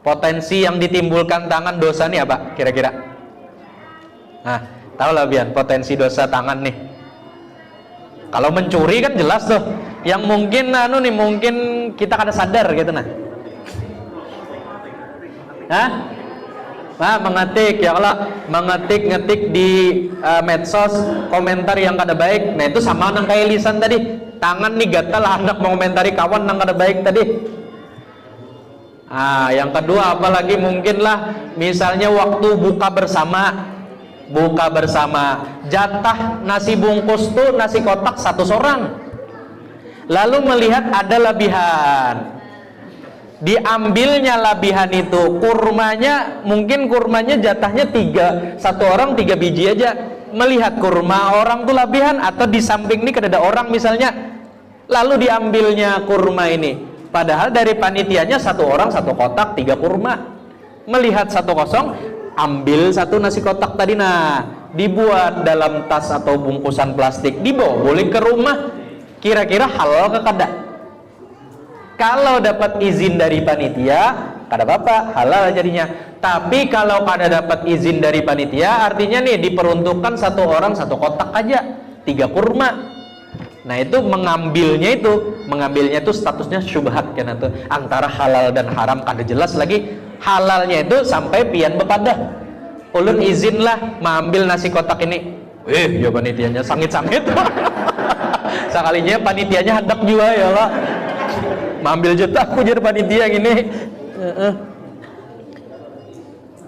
Potensi yang ditimbulkan tangan dosa nih apa kira-kira? Nah, tahu lah Bian, potensi dosa tangan nih. Kalau mencuri kan jelas tuh, yang mungkin mungkin kita kada sadar gitu nah. Nah, mengetik ya, kalau mengetik di medsos komentar yang kada baik, nah itu sama nang kayak lisan tadi. Tangan nih gatal anak mengomentari kawan nang kada baik tadi. Yang kedua apalagi mungkin lah, misalnya waktu buka bersama, jatah nasi bungkus tuh nasi kotak satu orang, lalu melihat ada lebihan, diambilnya lebihan itu, mungkin kurmanya jatahnya 3, satu orang 3 biji aja, melihat kurma orang tuh lebihan, atau di samping ini kada ada orang misalnya, Lalu diambilnya kurma ini, padahal dari panitianya 1 orang 1 kotak 3 kurma. Melihat 1 kosong, ambil 1 nasi kotak tadi, nah dibuat dalam tas atau bungkusan plastik, dibawa boleh ke rumah. Kira-kira halal ke kada? Kalau dapat izin dari panitia, kada apa-apa, halal jadinya. Tapi kalau kada dapat izin dari panitia, artinya nih diperuntukkan 1 orang 1 kotak aja, 3 kurma. Nah itu mengambilnya itu statusnya syubhat kan, itu antara halal dan haram kada jelas lagi. Halalnya itu sampai pian bepadah. Ulun izinlah mengambil nasi kotak ini. Ya panitianya sangit-sangit. Sekalinya panitianya hendak juga ya Allah. Mengambil juta aku jadi panitia gini.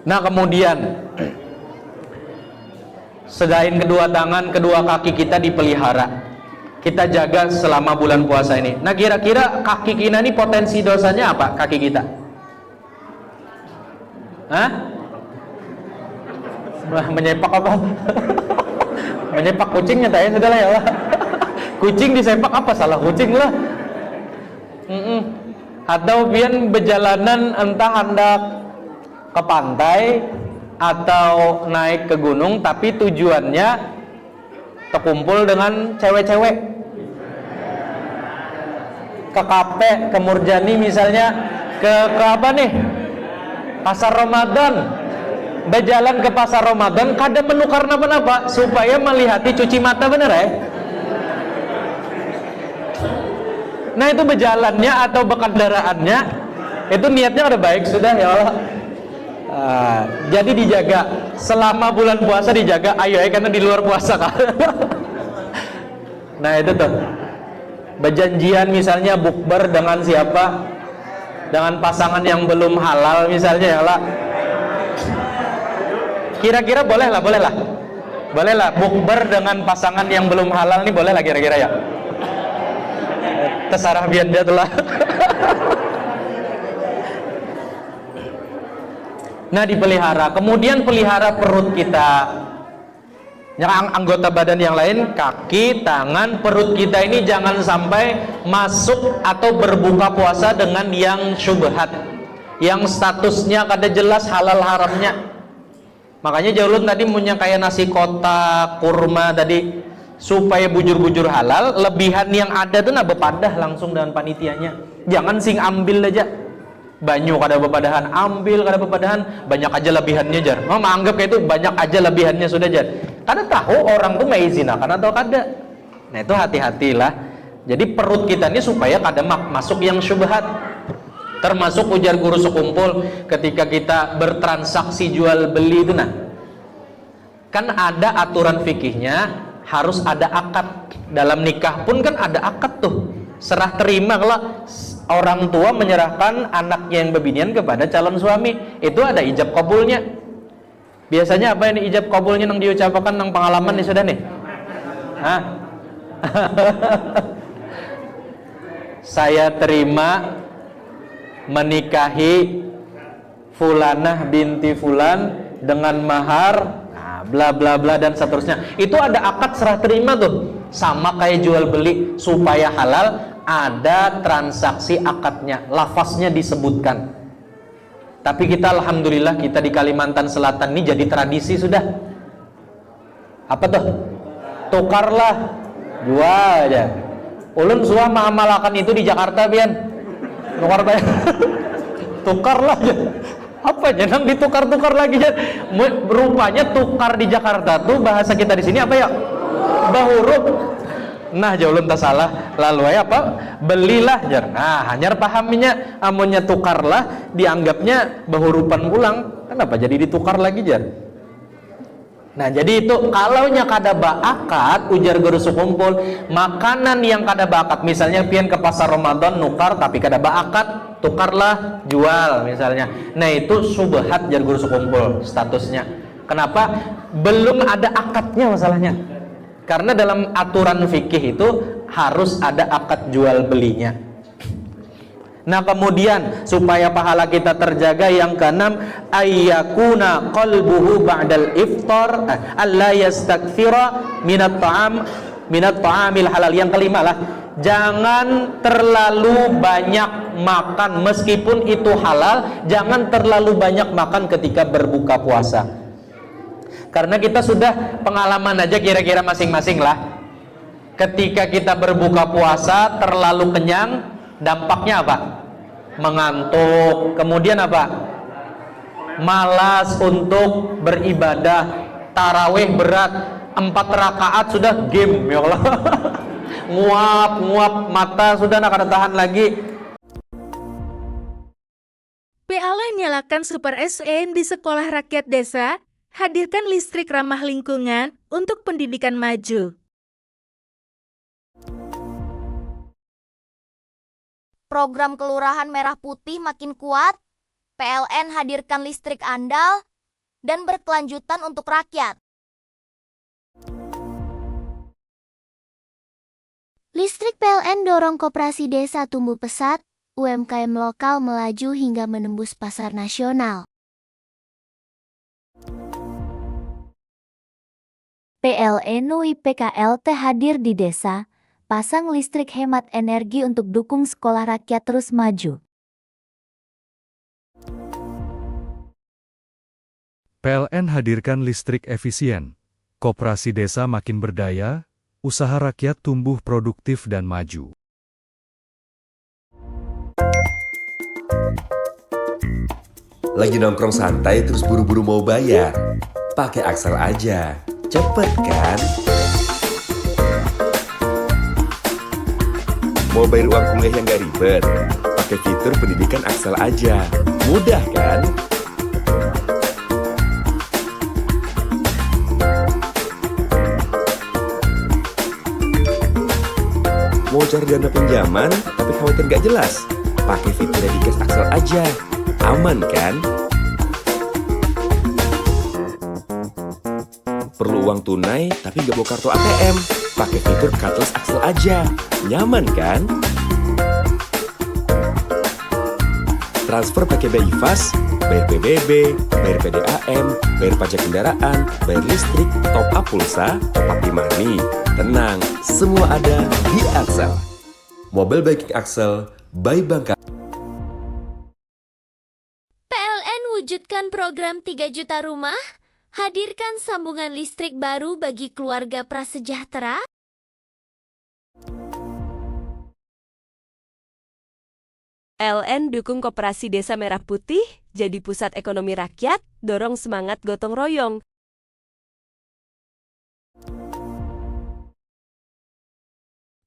Nah kemudian selain kedua tangan, kedua kaki kita dipelihara, kita jaga selama bulan puasa ini. Nah kira-kira kaki kita ini potensi dosanya apa? Kaki kita? Hah? Menyepak apa? Menyepak kucingnya tak ya sudah lah ya Allah. Kucing disepak apa? Salah kucing lah. Atau pian berjalanan entah hendak ke pantai atau naik ke gunung, tapi tujuannya terkumpul dengan cewek-cewek, ke kafe, ke Murjani misalnya, ke apa nih, pasar Ramadan, berjalan ke pasar Ramadan, kada menukar napa-napa supaya melihati cuci mata, bener ya? Nah itu berjalannya atau berkendaraannya, itu niatnya ada baik sudah ya Allah. Jadi dijaga selama bulan puasa, dijaga. Ayo karena di luar puasa kan. Nah itu tuh berjanjian misalnya bukber dengan siapa, dengan pasangan yang belum halal misalnya ya Allah. Kira-kira boleh lah bukber dengan pasangan yang belum halal nih, boleh lah kira-kira ya. Terserah biar dia tuh lah. Nah dipelihara, kemudian pelihara perut kita, yang anggota badan yang lain, kaki, tangan, perut kita ini jangan sampai masuk atau berbuka puasa dengan yang syubhat, yang statusnya kada jelas halal haramnya. Makanya Jaulun tadi punya kayak nasi kotak, kurma tadi, supaya bujur-bujur halal, lebihan yang ada tuh nah bepadah langsung dengan panitianya. Jangan sing ambil aja. Banyak kada bepadahan, ambil kada bepadahan, banyak aja lebihannya jar. Mama anggap kayak itu banyak aja lebihannya sudah jar. Karena tahu orang tuh maizinakan atau kada. Nah itu hati-hatilah. Jadi perut kita ini supaya kada masuk yang syubhat. Termasuk ujar guru sekumpul ketika kita bertransaksi jual beli itu nah. Kan ada aturan fikihnya, harus ada akad. Dalam nikah pun kan ada akad tuh. Serah terima kalau orang tua menyerahkan anaknya yang bebinian kepada calon suami, itu ada ijab kabulnya. Biasanya apa ini ijab kabulnya yang diucapkan nang pengalaman nih sudah nih? Hah? Saya terima menikahi fulanah binti fulan dengan mahar bla bla bla dan seterusnya. Itu ada akad serah terima tuh. Sama kayak jual beli, supaya halal ada transaksi akadnya, lafaznya disebutkan. Tapi kita alhamdulillah kita di Kalimantan Selatan ini jadi tradisi sudah. Apa tuh? Tukarlah, jual aja. Ulun suah mengamalkan itu di Jakarta pian. Tukarlah aja. Apa jangan ditukar-tukar lagi ya. Rupanya tukar di Jakarta tuh bahasa kita di sini apa ya? Bahuruf. Nah jauh tak salah. Lalu apa? Belilah jar. Nah hanyar pahaminya, amunnya tukarlah dianggapnya bahurupan pulang. Kenapa jadi ditukar lagi jar? Nah jadi itu kalaunya kada baakad, ujar guru sekumpul, makanan yang kada baakad, misalnya pian ke pasar Ramadan nukar tapi kada baakad, tukarlah jual misalnya. Nah itu subhat jar guru sekumpul statusnya. Kenapa? Belum ada akadnya masalahnya. Karena dalam aturan fikih itu harus ada akad jual belinya. Nah kemudian supaya pahala kita terjaga, yang keenam, ayyakuna qalbuhu ba'dal iftar alla yastakthira minat ta'amil halal. Yang kelima lah, Jangan terlalu banyak makan, meskipun itu halal, jangan terlalu banyak makan ketika berbuka puasa. Karena kita sudah pengalaman aja kira-kira masing-masing lah. Ketika kita berbuka puasa terlalu kenyang, dampaknya apa? Mengantuk. Kemudian apa? Malas untuk beribadah. Tarawih berat, 4 rakaat sudah game, ya Allah. Nguap mata sudah nak ada tahan lagi. PLN nyalakan Super SN di sekolah rakyat desa, hadirkan listrik ramah lingkungan untuk pendidikan maju. Program Kelurahan Merah Putih makin kuat, PLN hadirkan listrik andal dan berkelanjutan untuk rakyat. Listrik PLN dorong koperasi desa tumbuh pesat, UMKM lokal melaju hingga menembus pasar nasional. PLN UIPKLT hadir di desa, pasang listrik hemat energi untuk dukung sekolah rakyat terus maju. PLN hadirkan listrik efisien. Koperasi desa makin berdaya, usaha rakyat tumbuh produktif dan maju. Lagi nongkrong santai terus buru-buru mau bayar? Pakai Axel aja, cepet kan? Mau bayar uang kuliah yang gak ribet? Pakai fitur pendidikan Axel aja, mudah kan? Mau cari dana pinjaman, tapi khawatir gak jelas? Pakai fitur Dedicast Axel aja, aman kan? Perlu uang tunai, tapi gak bawa kartu ATM? Pakai fitur Cardless Axel aja, nyaman kan? Transfer pakai BI Fast, bayar PBB, bayar PDAM, bayar pajak kendaraan, bayar listrik, top up pulsa, top up money. Tenang, semua ada di Axel. Mobile banking Axel by Bangka. PLN wujudkan program 3 juta rumah, hadirkan sambungan listrik baru bagi keluarga prasejahtera. LN dukung Koperasi Desa Merah Putih, jadi pusat ekonomi rakyat, dorong semangat gotong royong.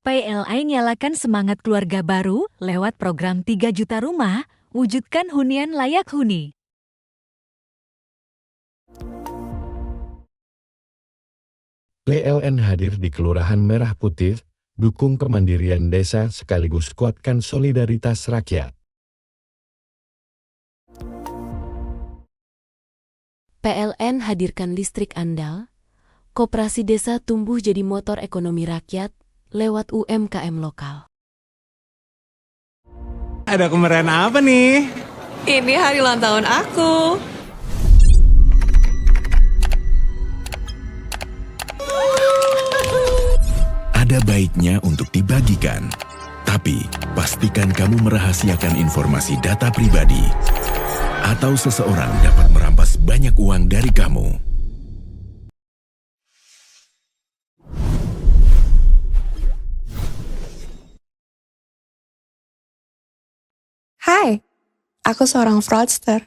PLN nyalakan semangat keluarga baru lewat program 3 juta rumah, wujudkan hunian layak huni. PLN hadir di Kelurahan Merah Putih, dukung kemandirian desa sekaligus kuatkan solidaritas rakyat. PLN hadirkan listrik andal, koperasi desa tumbuh jadi motor ekonomi rakyat lewat UMKM lokal. Ada kemeriahan apa nih? Ini hari ulang tahun aku. Ada baiknya untuk dibagikan, tapi pastikan kamu merahasiakan informasi data pribadi, atau seseorang dapat merampas banyak uang dari kamu. Hai, aku seorang fraudster.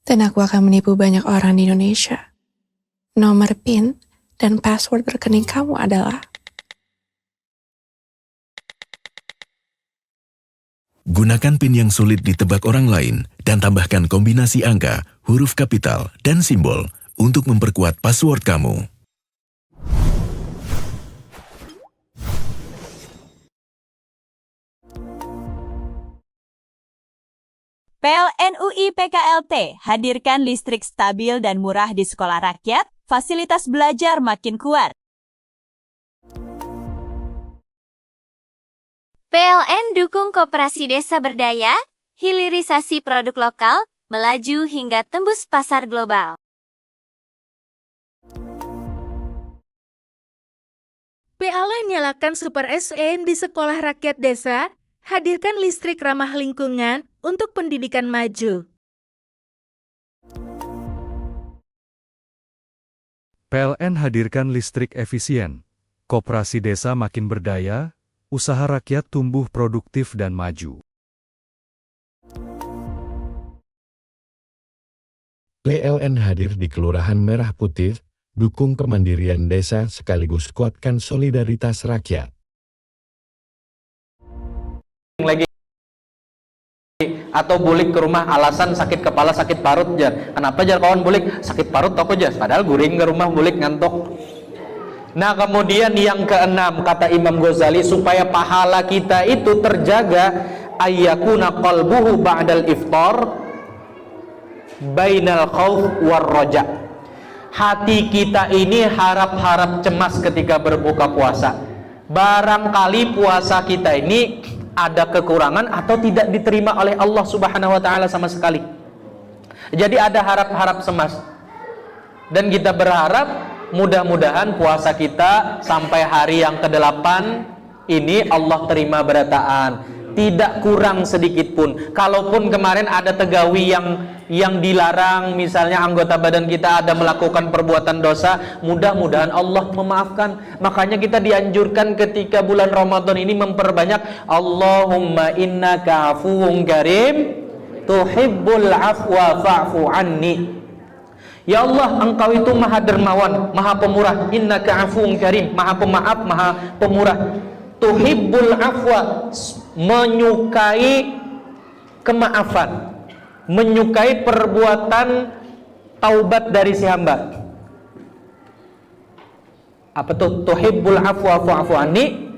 Dan aku akan menipu banyak orang di Indonesia. Nomor PIN dan password rekening kamu adalah... Gunakan PIN yang sulit ditebak orang lain dan tambahkan kombinasi angka, huruf kapital, dan simbol untuk memperkuat password kamu. PLN UI PKLT hadirkan listrik stabil dan murah di sekolah rakyat, fasilitas belajar makin kuat. PLN dukung koperasi desa berdaya, hilirisasi produk lokal, melaju hingga tembus pasar global. PLN nyalakan Super SN di sekolah rakyat desa, hadirkan listrik ramah lingkungan untuk pendidikan maju. PLN hadirkan listrik efisien. Koperasi desa makin berdaya, usaha rakyat tumbuh produktif dan maju. PLN hadir di Kelurahan Merah Putih, dukung kemandirian desa sekaligus kuatkan solidaritas rakyat. Lagi atau bulik ke rumah alasan sakit kepala sakit parut jar. Kenapa jar kawan bulik sakit parut toko jar? Padahal guring ke rumah bulik ngantuk. Nah kemudian yang keenam kata Imam Ghazali supaya pahala kita itu terjaga ayyakuna qalbuhu ba'dal iftar bainal khauf war raja. Hati kita ini harap-harap cemas ketika berbuka puasa. Barangkali puasa kita ini ada kekurangan atau tidak diterima oleh Allah Subhanahu wa taala sama sekali. Jadi ada harap-harap cemas. Dan kita berharap mudah-mudahan puasa kita sampai hari yang ke-8 ini Allah terima berataan. Tidak kurang sedikit pun. Kalaupun kemarin ada tegawi yang dilarang, misalnya anggota badan kita ada melakukan perbuatan dosa, mudah-mudahan Allah memaafkan. Makanya kita dianjurkan ketika bulan Ramadan ini memperbanyak Allahumma innaka afuwun karim tuhibbul afwa fa'fu anni. Ya Allah, Engkau itu maha dermawan, maha pemurah. Innaka afuwun karim, maha pemaaf, maha pemurah. Tuhibbul afwa, menyukai kemaafan, menyukai perbuatan taubat dari si hamba. Apa tuh? Tuhibbul afwa fa'fu anni.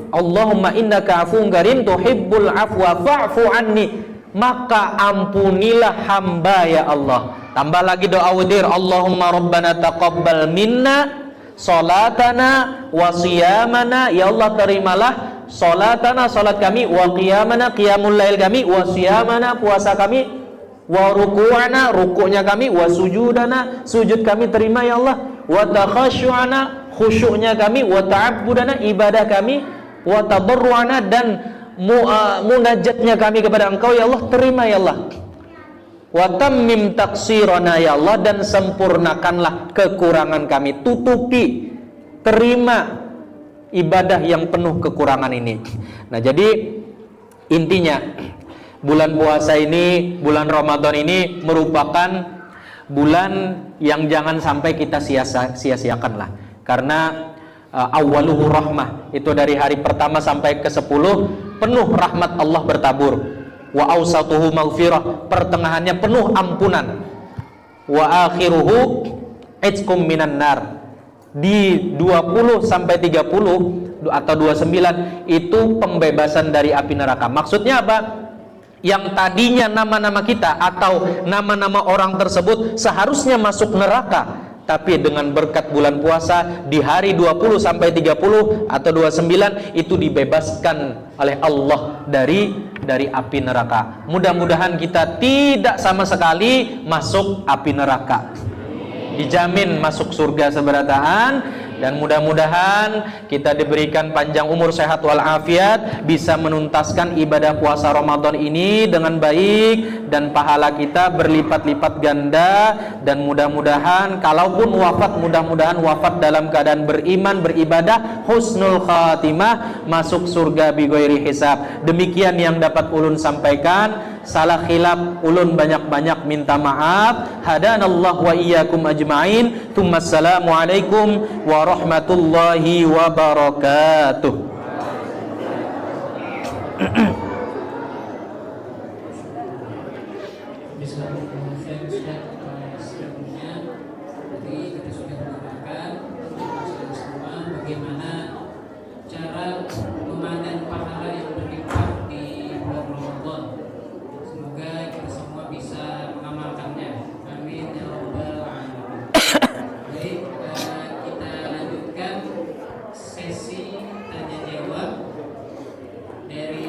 Allahumma innaka afuwun karim tuhibbul afwa fa'fu anni. Maka ampunilah hamba ya Allah. Tambah lagi doa witir, Allahumma rabbana taqabbal minna salatana wa siyamana. Ya Allah terimalah salatana, salat kami, wa qiyamana, qiyamul lail kami, wa siyamana, puasa kami, wa ruku'ana, rukuknya kami, wa sujudana, sujud kami terima ya Allah, wa takhashu'ana, khusyuknya kami, wa ta'abbudana, ibadah kami, wa tadarru'ana, dan munajatnya kami kepada Engkau ya Allah terima ya Allah. Wa tammim taqsirana ya Allah, dan sempurnakanlah kekurangan kami, tutupi, terima ibadah yang penuh kekurangan ini. Nah jadi intinya bulan puasa ini, bulan Ramadan ini merupakan bulan yang jangan sampai kita sia-siakan lah. Karena awaluhu rahmah, itu dari hari pertama sampai ke-10 penuh rahmat Allah bertabur. Wa awsatuhu maghfirah, pertengahannya penuh ampunan. Wa akhiruhu itskum minan nar. Di 20 sampai 30 atau 29 itu pembebasan dari api neraka. Maksudnya apa? Yang tadinya nama-nama kita atau nama-nama orang tersebut seharusnya masuk neraka, tapi dengan berkat bulan puasa di hari 20 sampai 30 atau 29 itu dibebaskan oleh Allah dari api neraka. Mudah-mudahan kita tidak sama sekali masuk api neraka. Dijamin masuk surga seberataan. Dan mudah-mudahan kita diberikan panjang umur, sehat walafiat, bisa menuntaskan ibadah puasa Ramadan ini dengan baik, dan pahala kita berlipat-lipat ganda. Dan mudah-mudahan kalaupun wafat, mudah-mudahan wafat dalam keadaan beriman, beribadah, husnul khatimah, masuk surga bi ghairi hisab. Demikian yang dapat ulun sampaikan. Salah khilaf ulun banyak-banyak minta maaf. Hadanallahu wa iyyakum ajma'in. Assalamu alaikum warahmatullahi wabarakatuh. Bagaimana cara memanen pahala yang berlimpah di bulan Ramadan. Semoga kita semua bisa mengamalkannya. Amin ya rabbal alamin. Baik, kita lanjutkan sesi tanya jawab dari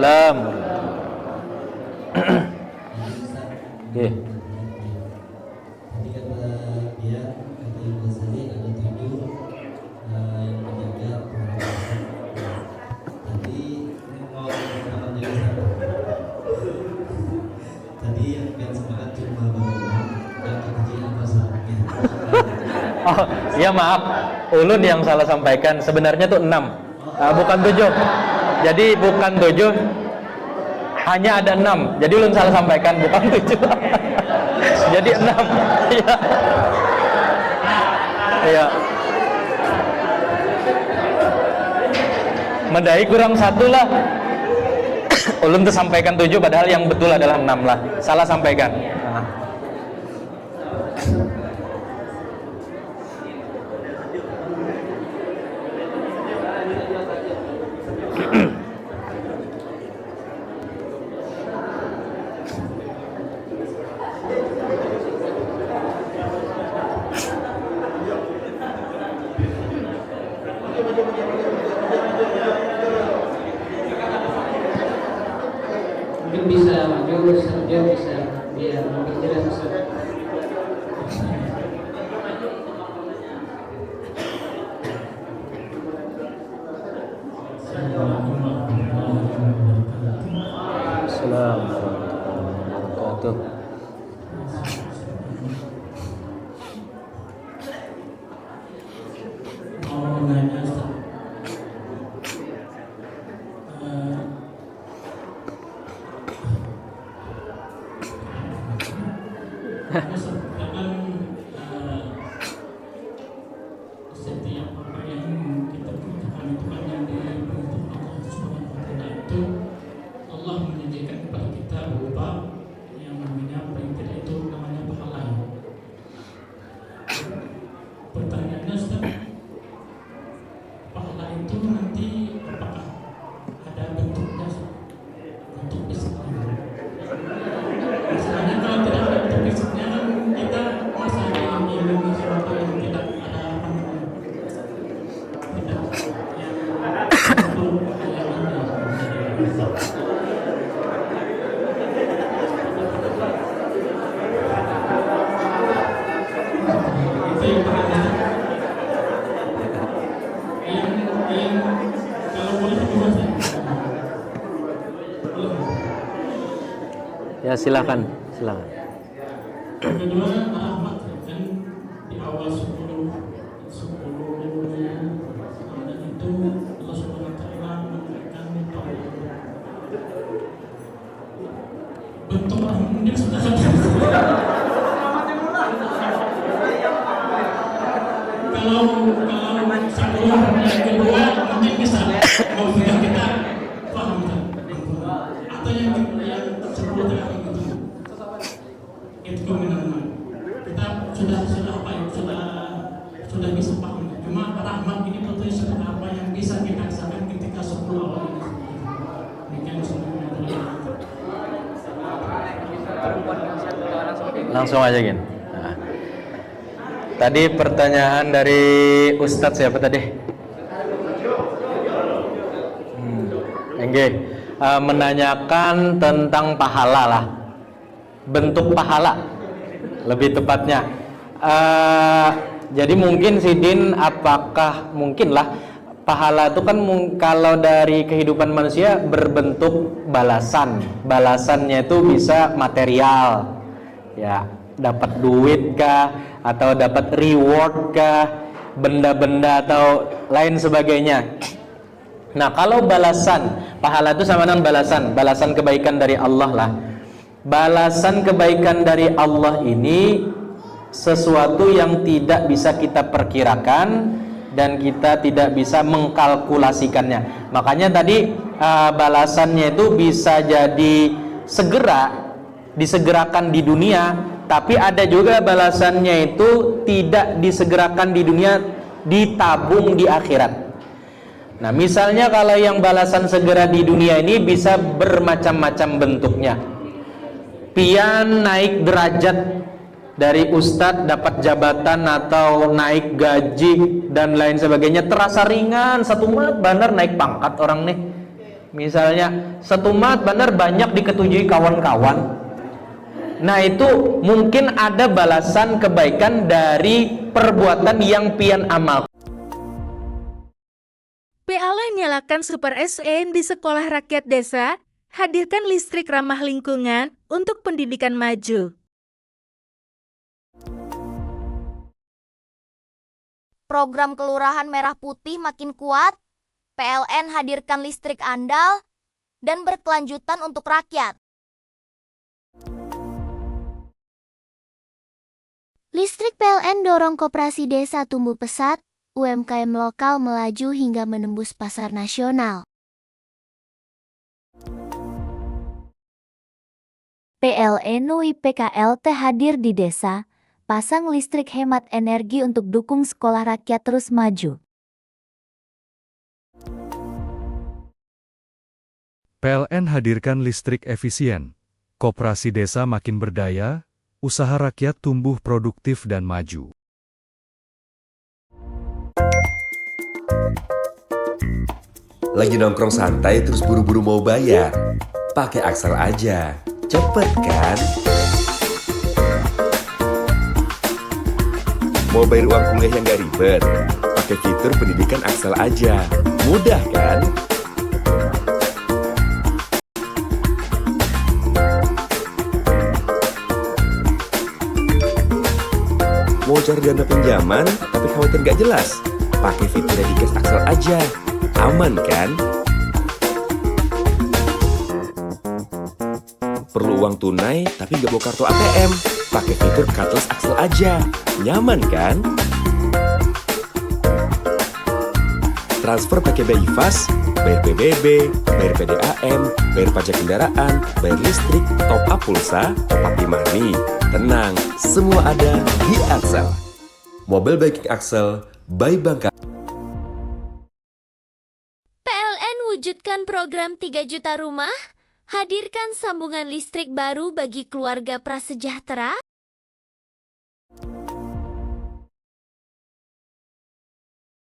Waalaikumsalam. Oke. Oh, ya maaf, ulun yang salah sampaikan. Sebenarnya tuh 6, bukan 7. Jadi bukan 7, hanya ada 6. Jadi ulun salah sampaikan, bukan 7. Jadi 6. Iya. Iya. Medai kurang 1 lah. Ulun tuh sampaikan 7, padahal yang betul adalah 6 lah. Salah sampaikan. Mungkin bisa maju, dia bisa biar lebih jelas Ustaz. Assalamualaikum warahmatullahi wabarakatuh. Mau nanya Ustaz. Setiap apa yang kita kerjakan itu kan yang dibentuk Allah Subhanahu wa Ta'ala itu Allah menyediakan kepada kita berupa yang namanya perintah itu namanya pahala. Pertanyaannya Ustaz, pahala itu nanti apakah ada bentuknya, bentuk fisiknya? Misalnya kalau tidak ada bentuk fisiknya kan kita masa yang sesuatu yang tidak ada apa namanya, tidak yang bentuk yang ini. Itu yang pertama. Yang kalau boleh kedua Ustaz. Ya silakan, silakan. Yang kedua rahmat kan di awal 10 Ramadan itu Allah Subhanahu wa Ta'ala memberikan bentuk rahmatnya sudah kalau sebelum yang kedua mungkin bisa mau sudah kita paham kan? Atau yang sebelum terakhir itu komitmen kita sudah apa ya sudah bisa paham. Cuma rahmat ini betul seperti apa yang bisa kita rasakan ketika 10 awal ini. Demikian semuanya. Langsung aja Gin. Nah. Tadi pertanyaan dari Ustadz siapa tadi? Enggak. Menanyakan tentang pahala lah. Bentuk pahala lebih tepatnya. Jadi mungkin Sidin, apakah mungkin lah pahala itu kan kalau dari kehidupan manusia berbentuk balasan. Balasannya itu bisa material, ya dapat duit kah, atau dapat reward kah, benda-benda atau lain sebagainya. Nah kalau balasan, pahala itu sama dengan balasan kebaikan dari Allah lah. Balasan kebaikan dari Allah ini sesuatu yang tidak bisa kita perkirakan dan kita tidak bisa mengkalkulasikannya. Makanya tadi balasannya itu bisa jadi disegerakan di dunia, tapi ada juga balasannya itu tidak disegerakan di dunia, ditabung di akhirat. Nah misalnya kalau yang balasan segera di dunia ini bisa bermacam-macam bentuknya. Pian naik derajat dari ustadz, dapat jabatan atau naik gaji dan lain sebagainya, terasa ringan, satu menit benar naik pangkat orang nih Misalnya, setumat benar banyak diketujui kawan-kawan. Nah itu mungkin ada balasan kebaikan dari perbuatan yang pian amal. PLN nyalakan Super SN di sekolah rakyat desa, hadirkan listrik ramah lingkungan untuk pendidikan maju. Program Kelurahan Merah Putih makin kuat, PLN hadirkan listrik andal, dan berkelanjutan untuk rakyat. Listrik PLN dorong koperasi desa tumbuh pesat, UMKM lokal melaju hingga menembus pasar nasional. PLN UIPKLT hadir di desa, pasang listrik hemat energi untuk dukung sekolah rakyat terus maju. PLN hadirkan listrik efisien, koperasi desa makin berdaya, usaha rakyat tumbuh produktif dan maju. Lagi nongkrong santai terus buru-buru mau bayar? Pakai Axel aja, cepet kan? Mau bayar uang kuliah yang gak ribet? Pakai fitur pendidikan Axel aja, mudah kan? Mau cari dana pinjaman, tapi khawatir gak jelas? Pakai fitur Dikes Axel aja, aman kan? Perlu uang tunai, tapi gak bawa kartu ATM? Pakai fitur Cardless Axel aja, nyaman kan? Transfer pakai BI Fast, bayar PBB, bayar PDAM, bayar pajak kendaraan, bayar listrik, top up pulsa, top up e-money. Tenang, semua ada di Axel. Mobile banking Axel by Bangka. PLN wujudkan program 3 juta rumah, hadirkan sambungan listrik baru bagi keluarga prasejahtera.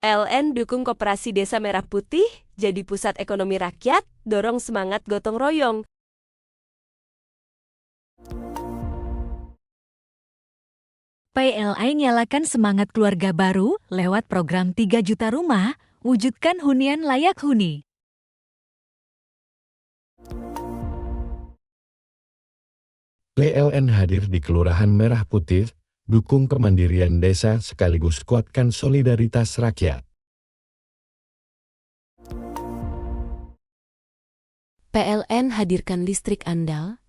PLN dukung Koperasi Desa Merah Putih, jadi pusat ekonomi rakyat, dorong semangat gotong royong. PLN nyalakan semangat keluarga baru lewat program 3 juta rumah, wujudkan hunian layak huni. PLN hadir di Kelurahan Merah Putih, dukung kemandirian desa sekaligus kuatkan solidaritas rakyat. PLN hadirkan listrik andal,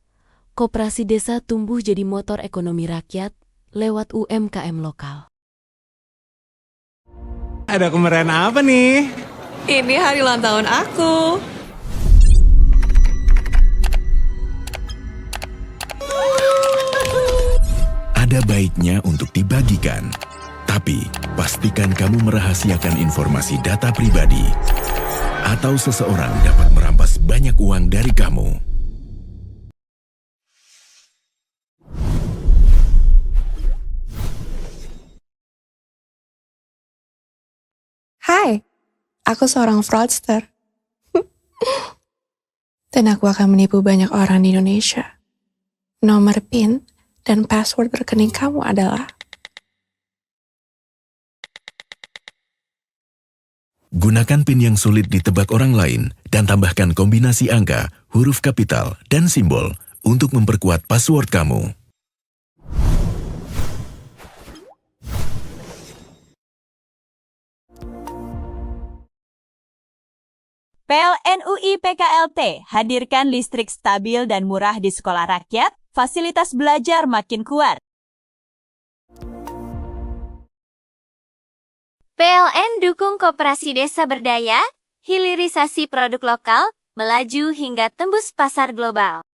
koperasi desa tumbuh jadi motor ekonomi rakyat lewat UMKM lokal. Ada kemeriahan apa nih? Ini hari ulang tahun aku. Ada baiknya untuk dibagikan, tapi pastikan kamu merahasiakan informasi data pribadi atau seseorang dapat merampas banyak uang dari kamu. Hai, aku seorang fraudster. Dan aku akan menipu banyak orang di Indonesia. Nomor PIN dan password rekening kamu adalah... Gunakan PIN yang sulit ditebak orang lain dan tambahkan kombinasi angka, huruf kapital, dan simbol untuk memperkuat password kamu. PLN UI PKLT hadirkan listrik stabil dan murah di sekolah rakyat, fasilitas belajar makin kuat. PLN dukung koperasi desa berdaya, hilirisasi produk lokal, melaju hingga tembus pasar global.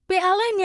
PLN